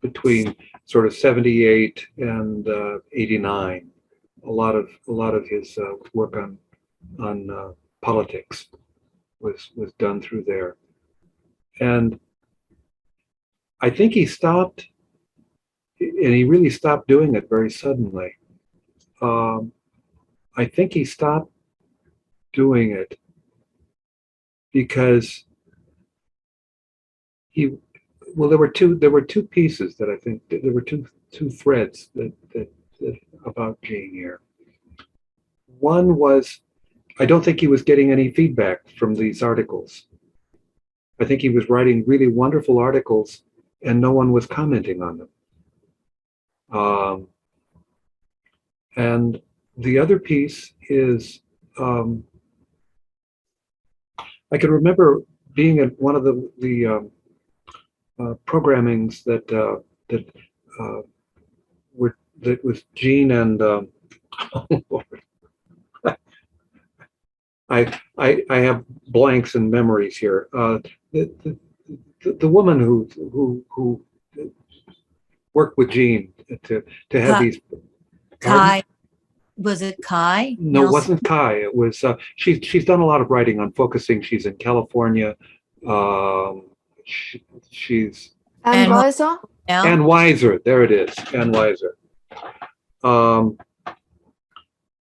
Speaker 4: between sort of 78 and 89. A lot of his work on politics was done through there. And I think he stopped, and he really stopped doing it very suddenly. I think he stopped doing it because there were two pieces that I think, there were two threads that about Jean here. One was, I don't think he was getting any feedback from these articles. I think he was writing really wonderful articles and no one was commenting on them. And the other piece is, I can remember being at one of the programmings that was Jean and oh Lord. I have blanks in memories here. The woman who worked with Jean to have these.
Speaker 2: Kai, was it Kai?
Speaker 4: No, it wasn't Kai. It was she's done a lot of writing on focusing. She's in California. She's
Speaker 8: And Weiser?
Speaker 4: Ann Weiser. There it is, Ann Weiser.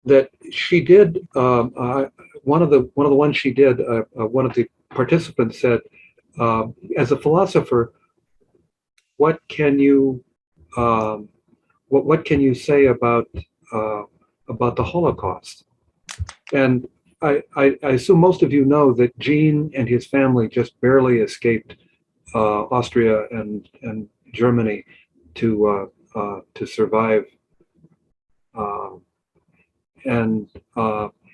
Speaker 4: That she did one of the ones she did. One of the participants said, as a philosopher, what can you what can you say about the Holocaust? And I assume most of you know that Jean and his family just barely escaped Austria and Germany to survive, and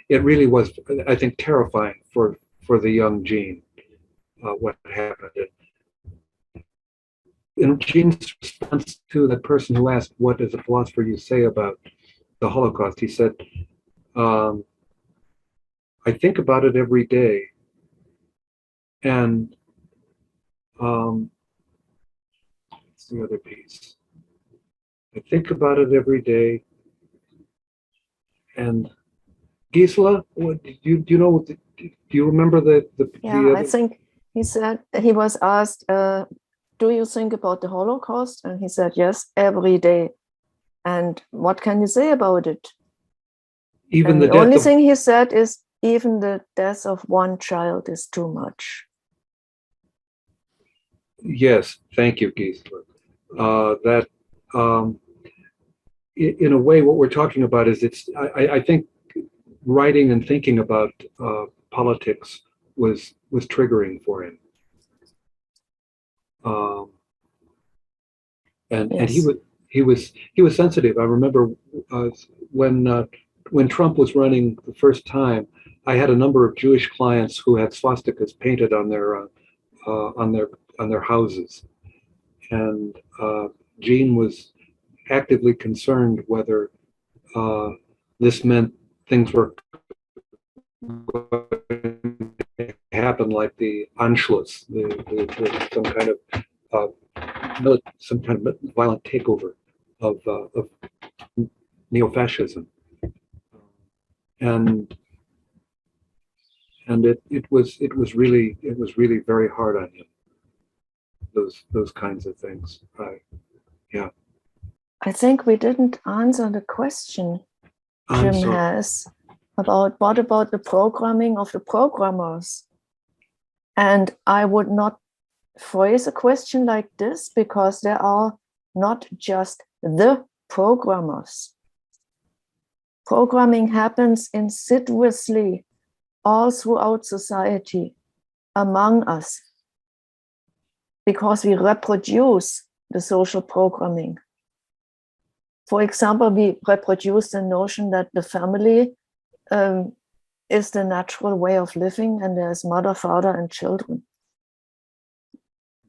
Speaker 4: it really was, I think, terrifying for the young Jean what happened. In Jean's response to the person who asked, "What does a philosopher you say about the Holocaust?" he said, "I think about it every day, and what's the other piece? I think about it every day, and Gisela, what do you know? Do you remember the
Speaker 12: Yeah, I think he said, he was asked, do you think about the Holocaust? And he said, yes, every day. And what can you say about it?
Speaker 4: Even
Speaker 12: And
Speaker 4: the
Speaker 12: the only
Speaker 4: death of,
Speaker 12: thing he said is even the death of one child is too much.
Speaker 4: yes, thank you, Gisela. That in a way, what we're talking about is I think writing and thinking about politics was triggering for him. And
Speaker 12: Yes.
Speaker 4: he was sensitive. I remember when Trump was running the first time, I had a number of Jewish clients who had swastikas painted on their houses, and Jean was actively concerned whether this meant things were going to happen like the Anschluss, some kind of violent takeover of neo-fascism, and it was really very hard on him. Those kinds of things.
Speaker 12: I think we didn't answer the question
Speaker 4: I'm
Speaker 12: Jim
Speaker 4: sorry.
Speaker 12: has about what about the programming of the programmers. And I would not phrase a question like this because there are not just the programmers. Programming happens insidiously all throughout society, among us, because we reproduce the social programming. For example, we reproduce the notion that the family is the natural way of living and there's mother, father, and children.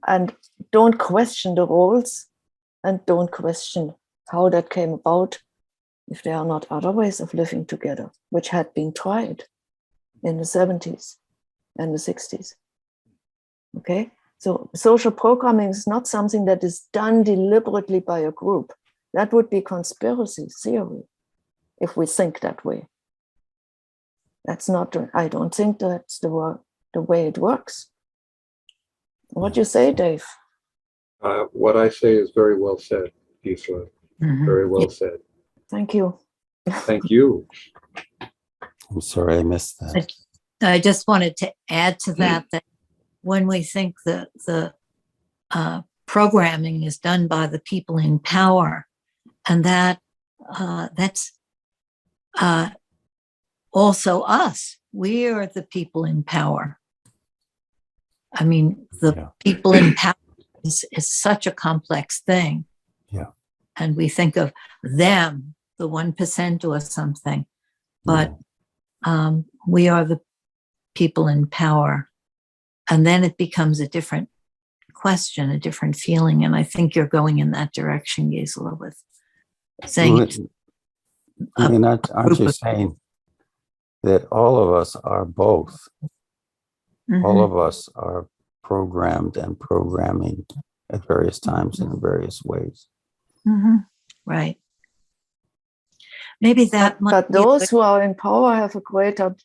Speaker 12: And don't question the roles and don't question how that came about if there are not other ways of living together, which had been tried in the 70s and the 60s. Okay? So social programming is not something that is done deliberately by a group. That would be conspiracy theory if we think that way. That's not, I don't think that's the way it works. What do you say, Dave?
Speaker 4: What I say is very well said, Gisela. Very well said.
Speaker 12: Thank you.
Speaker 4: Thank you.
Speaker 5: I'm sorry I missed that.
Speaker 2: I just wanted to add to that when we think that the programming is done by the people in power, and that's also us. We are the people in power. I mean, the people in power is such a complex thing.
Speaker 5: Yeah.
Speaker 2: And we think of them, the 1% or something, but we are the people in power. And then it becomes a different question, a different feeling. And I think you're going in that direction, Gisela, with saying
Speaker 5: aren't you saying that all of us are both? All of us are programmed and programming at various times and in various ways.
Speaker 2: Right. Maybe that.
Speaker 12: But those who are in power have a greater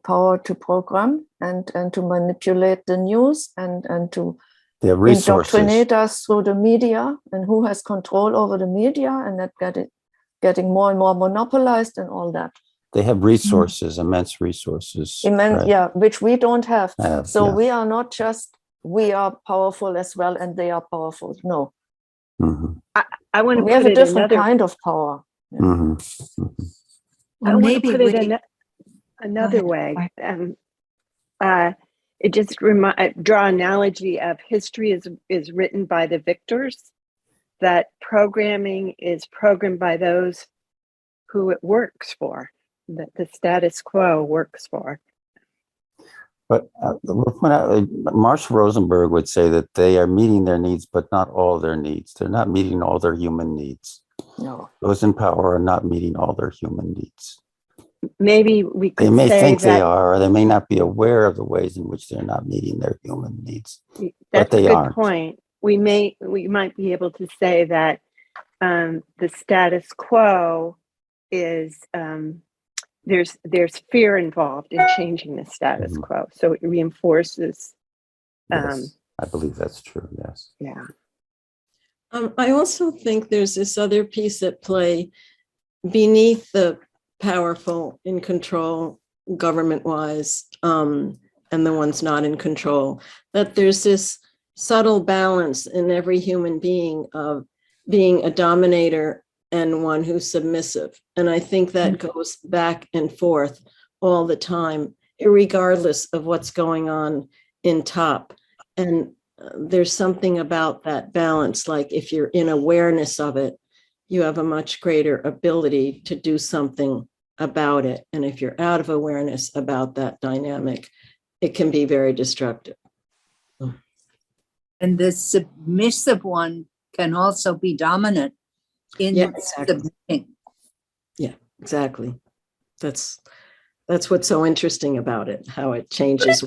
Speaker 12: power to program and to manipulate the news and to indoctrinate us through the media, and who has control over the media, and that getting more and more monopolized and all that.
Speaker 5: They have resources, immense resources.
Speaker 12: Immense,
Speaker 5: right?
Speaker 12: Which we don't have. We are not just, we are powerful as well and they are powerful. No.
Speaker 13: I want to
Speaker 12: we have a different kind of power.
Speaker 13: I want to put it another way. It just draw analogy of history is written by the victors, that programming is programmed by those who it works for, that the status quo works for.
Speaker 5: But Marshall Rosenberg would say that they are meeting their needs, but not all their needs. They're not meeting all their human needs.
Speaker 12: No.
Speaker 5: Those in power are not meeting all their human needs.
Speaker 13: Maybe we could
Speaker 5: They may
Speaker 13: say
Speaker 5: think
Speaker 13: that
Speaker 5: they are, or they may not be aware of the ways in which they're not meeting their human needs.
Speaker 13: That's
Speaker 5: but they
Speaker 13: a good
Speaker 5: aren't.
Speaker 13: point. We might be able to say that the status quo is there's fear involved in changing the status quo, so it reinforces.
Speaker 5: Yes, I believe that's true. Yes.
Speaker 13: Yeah.
Speaker 14: I also think there's this other piece at play beneath the powerful in control government-wise, and the ones not in control, that there's this subtle balance in every human being of being a dominator and one who's submissive. And I think that goes back and forth all the time, irregardless of what's going on in top. And there's something about that balance, like if you're in awareness of it, you have a much greater ability to do something about it. And if you're out of awareness about that dynamic, it can be very destructive.
Speaker 9: And the submissive one can also be dominant in submitting.
Speaker 14: Yeah, exactly. That's what's so interesting about it, how it changes,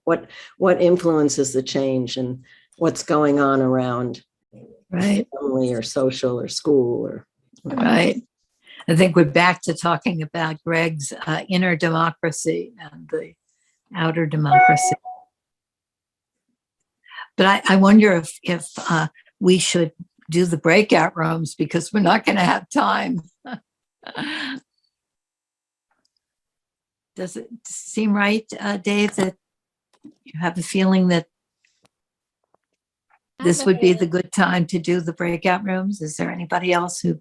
Speaker 14: what influences the change and what's going on around,
Speaker 2: right,
Speaker 14: family or social or school or
Speaker 2: right. I think we're back to talking about Greg's inner democracy and the outer democracy. But I wonder if we should do the breakout rooms, because we're not going to have time. Does it seem right, Dave, that you have a feeling that this would be the good time to do the breakout rooms? Is there anybody else who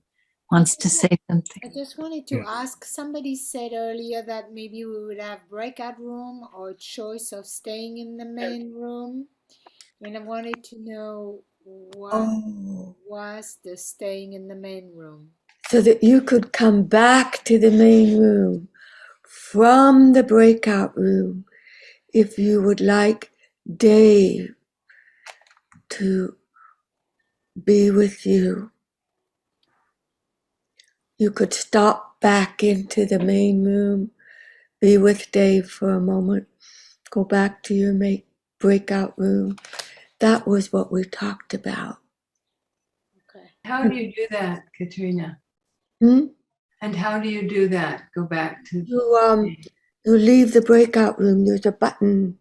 Speaker 2: wants to say something?
Speaker 7: I just wanted to ask, somebody said earlier that maybe we would have breakout room or choice of staying in the main room. And I wanted to know what was the staying in the main room.
Speaker 3: So that you could come back to the main room from the breakout room if you would like Dave to be with you. You could stop back into the main room, be with Dave for a moment, go back to your breakout room. That was what we talked about.
Speaker 7: Okay.
Speaker 15: How do you do that, Katrina? And how do you do that? Go back to
Speaker 3: you leave the breakout room. There's a button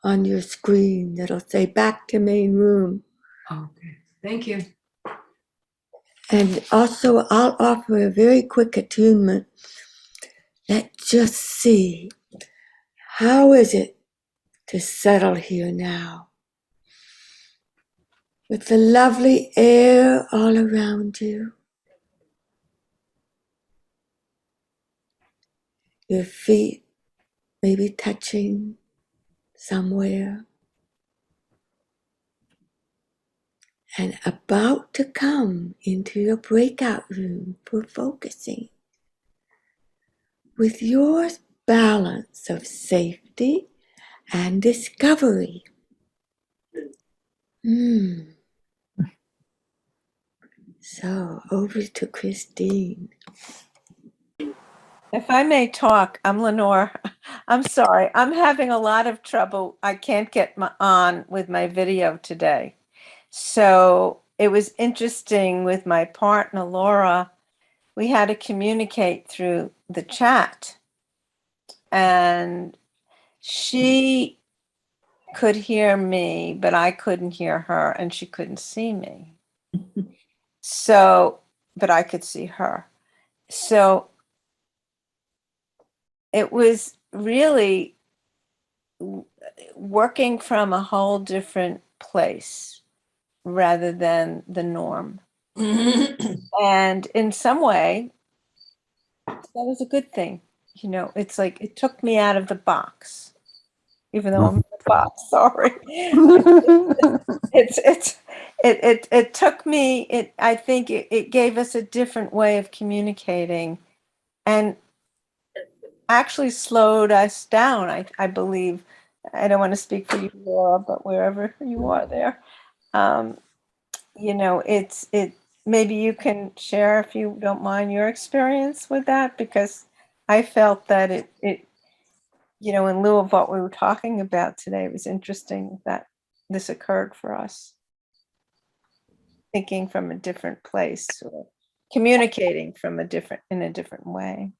Speaker 3: on your screen that'll say back to main room.
Speaker 15: Okay, thank you.
Speaker 3: And also, I'll offer a very quick attunement. Let's just see, how is it to settle here now? With the lovely air all around you. Your feet maybe touching somewhere. And about to come into your breakout room for focusing. With your balance of safety and discovery. So over to Christine.
Speaker 13: If I may talk, I'm Lenore. I'm sorry. I'm having a lot of trouble. I can't get on with my video today. So it was interesting with my partner, Laura. We had to communicate through the chat. And she could hear me, but I couldn't hear her, and she couldn't see me. So, but I could see her. So it was really working from a whole different place rather than the norm. And in some way, that was a good thing. You know, it's like it took me out of the box, even though I'm in the box. Sorry. It took me. I think it gave us a different way of communicating, and actually slowed us down. I believe. I don't want to speak for you, Laura, but wherever you are there, you know, maybe you can share, if you don't mind, your experience with that, because I felt that it, you know, in lieu of what we were talking about today, it was interesting that this occurred for us. Thinking from a different place, or communicating from in a different way.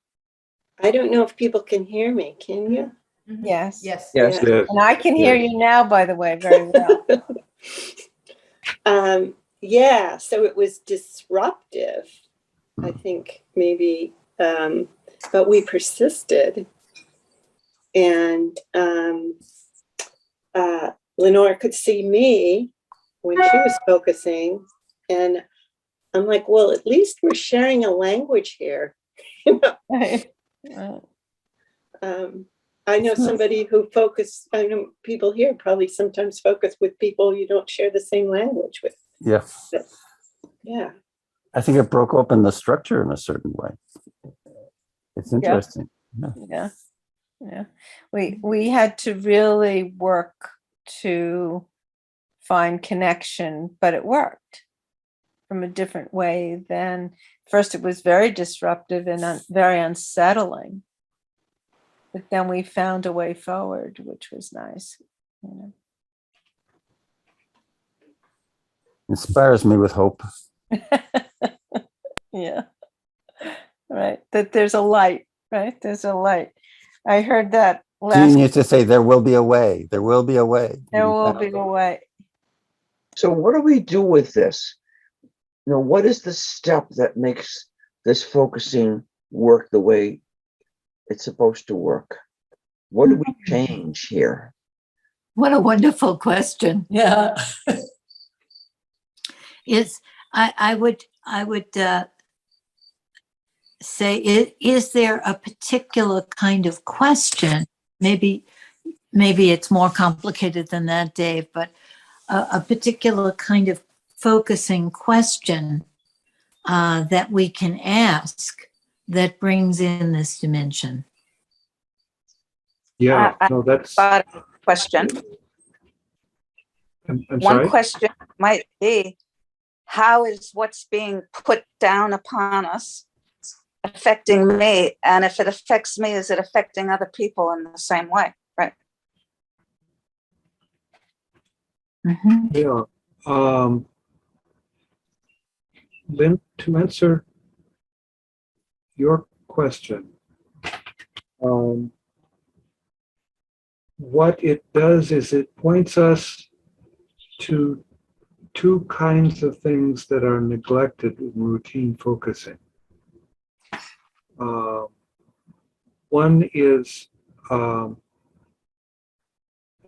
Speaker 16: I don't know if people can hear me. Can you?
Speaker 13: Yes.
Speaker 1: Yes.
Speaker 4: Yes.
Speaker 13: And I can hear you now, by the way, very well.
Speaker 16: yeah, so it was disruptive, I think, maybe, but we persisted. And Lenore could see me when she was focusing, and I'm like, well, at least we're sharing a language here. You know? I know somebody who I know people here probably sometimes focus with people you don't share the same language with.
Speaker 5: Yeah.
Speaker 16: But, yeah.
Speaker 5: I think it broke open the structure in a certain way. It's interesting.
Speaker 12: Yeah. We had to really work to find connection, but it worked from a different way than first. It was very disruptive and very unsettling, but then we found a way forward, which was nice.
Speaker 5: Inspires me with hope.
Speaker 12: Yeah. Right. That there's a light, right? There's a light. I heard that
Speaker 5: Jean used to say, there will be a way. There will be a way.
Speaker 12: There will be a way.
Speaker 6: So what do we do with this? What is the step that makes this focusing work the way it's supposed to work? What do we change here?
Speaker 2: What a wonderful question.
Speaker 15: Yeah.
Speaker 2: I would say, is there a particular kind of question? Maybe it's more complicated than that, Dave, but a particular kind of focusing question that we can ask that brings in this dimension.
Speaker 4: Yeah, no, that's
Speaker 17: a question.
Speaker 4: I'm
Speaker 17: One
Speaker 4: sorry?
Speaker 17: question might be, how is what's being put down upon us affecting me? And if it affects me, is it affecting other people in the same way? Right.
Speaker 2: Mm-hmm.
Speaker 4: Yeah. Lynn, to answer your question, what it does is it points us to two kinds of things that are neglected in routine focusing. One is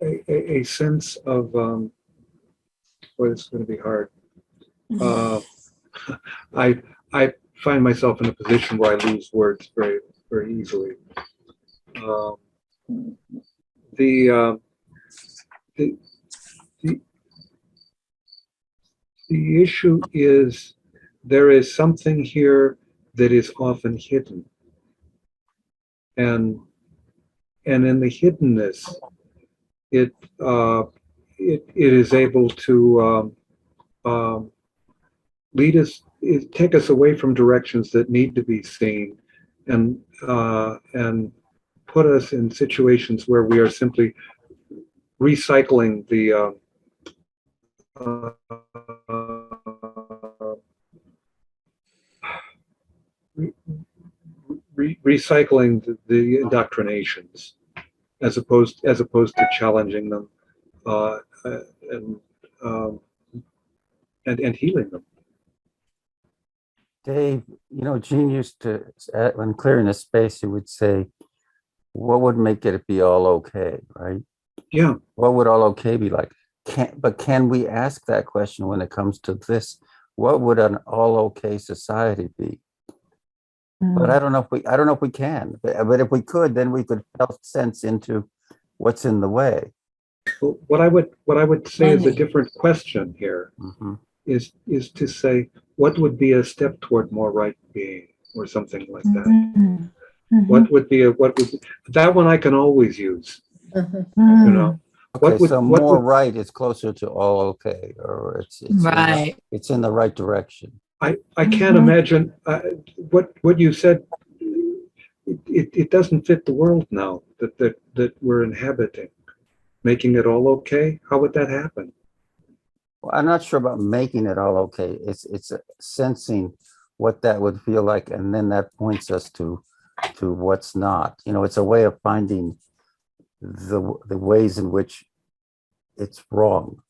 Speaker 4: a sense of, boy, this is going to be hard. I find myself in a position where I lose words very, very easily. The issue is there is something here that is often hidden. And in the hiddenness, it is able to lead us, take us away from directions that need to be seen, and put us in situations where we are simply recycling the recycling the indoctrinations as opposed to challenging them and healing them.
Speaker 5: Dave, Jean used to, when clearing a space, he would say, what would make it be all okay, right?
Speaker 4: Yeah.
Speaker 5: What would all okay be like? Can we ask that question when it comes to this? What would an all okay society be? But I don't know if we can. But if we could, then we could felt sense into what's in the way.
Speaker 4: Well, what I would say is a different question here. Is to say, what would be a step toward more right being, or something like that. What would be that one I can always use.
Speaker 5: Okay, so more right is closer to all okay, or it's
Speaker 2: right.
Speaker 5: It's in the right direction.
Speaker 4: I can't imagine what you said. It doesn't fit the world now that we're inhabiting. Making it all okay. How would that happen?
Speaker 5: Well, I'm not sure about making it all okay. It's sensing what that would feel like, and then that points us to what's not. It's a way of finding the ways in which it's wrong.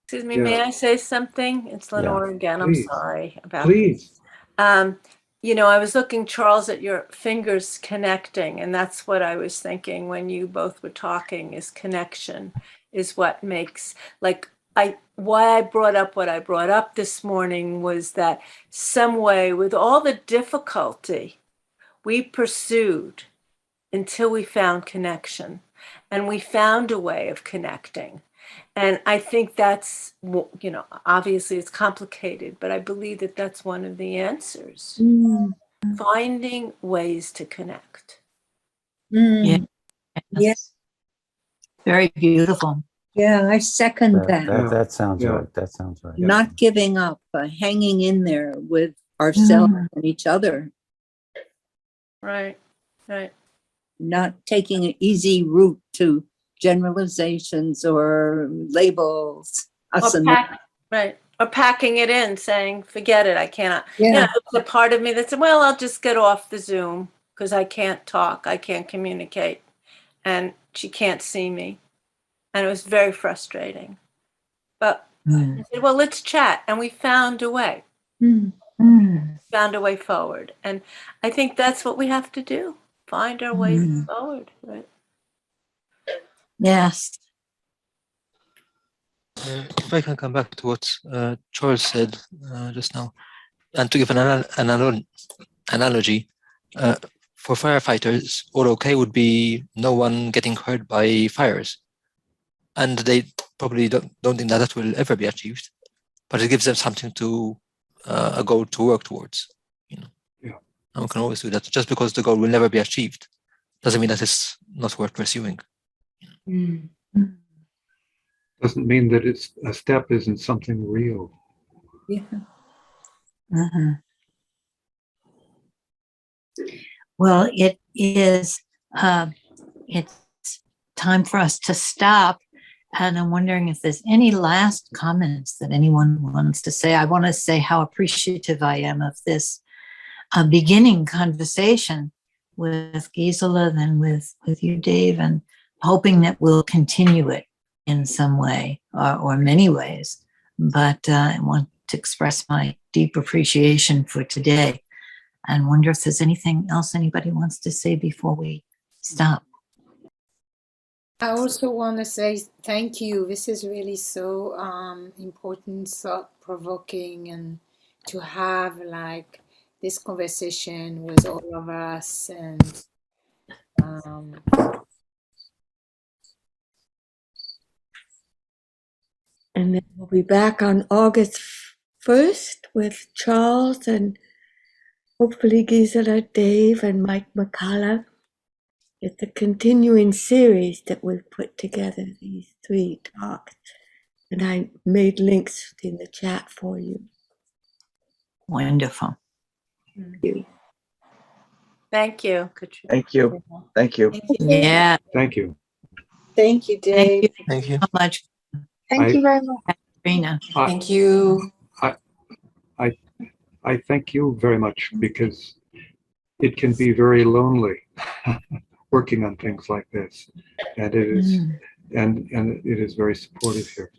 Speaker 18: Excuse me,
Speaker 4: Yeah.
Speaker 18: may I say something? It's Lenore again. I'm
Speaker 4: Please.
Speaker 18: sorry about
Speaker 4: Please.
Speaker 18: this. You know, I was looking, Charles, at your fingers connecting, and that's what I was thinking when you both were talking, is connection is what makes, like, why I brought up what I brought up this morning was that some way, with all the difficulty we pursued until we found connection, and we found a way of connecting. And I think that's, you know, obviously it's complicated, but I believe that that's one of the answers. Finding ways to connect.
Speaker 2: Yeah.
Speaker 9: Yes.
Speaker 2: Very beautiful.
Speaker 9: Yeah, I second that.
Speaker 5: That sounds right. That sounds right.
Speaker 9: Not giving up, hanging in there with ourselves and each other.
Speaker 18: Right, right.
Speaker 9: Not taking an easy route to generalizations or labels.
Speaker 18: Right. Or packing it in, saying, forget it, I cannot.
Speaker 9: Yeah.
Speaker 18: You know, there's a part of me that said, well, I'll just get off the Zoom because I can't talk, I can't communicate, and she can't see me. And it was very frustrating. But I said, well, let's chat. And we found a way. Found a way forward. And I think that's what we have to do. Find our way forward. Right.
Speaker 2: Yes.
Speaker 19: If I can come back to what Charles said just now, and to give an analogy, for firefighters, all okay would be no one getting hurt by fires. And they probably don't think that will ever be achieved, but it gives them something to, a goal to work towards. You know, and we can always do that. Just because the goal will never be achieved doesn't mean that it's not worth pursuing.
Speaker 4: Doesn't mean that it's a step isn't something real.
Speaker 9: Yeah.
Speaker 2: Well, it is, it's time for us to stop. And I'm wondering if there's any last comments that anyone wants to say. I want to say how appreciative I am of this beginning conversation with Gisela, then with you, Dave, and hoping that we'll continue it in some way or many ways. But I want to express my deep appreciation for today and wonder if there's anything else anybody wants to say before we stop.
Speaker 7: I also want to say thank you. This is really so important, thought-provoking, and to have like this conversation with all of us. And
Speaker 3: then we'll be back on August 1st with Charles and hopefully Gisela, Dave, and Mike McCullough. It's a continuing series that we've put together, these 3 talks. And I made links in the chat for you.
Speaker 2: Wonderful.
Speaker 18: Thank you, Katrina.
Speaker 6: Thank you. Thank you.
Speaker 2: Yeah.
Speaker 4: Thank you.
Speaker 16: Thank you, Dave.
Speaker 19: Thank you
Speaker 2: so much.
Speaker 10: Thank you very much.
Speaker 2: Katrina.
Speaker 15: Thank you.
Speaker 4: I thank you very much, because it can be very lonely working on things like this, and it is and it is very supportive here.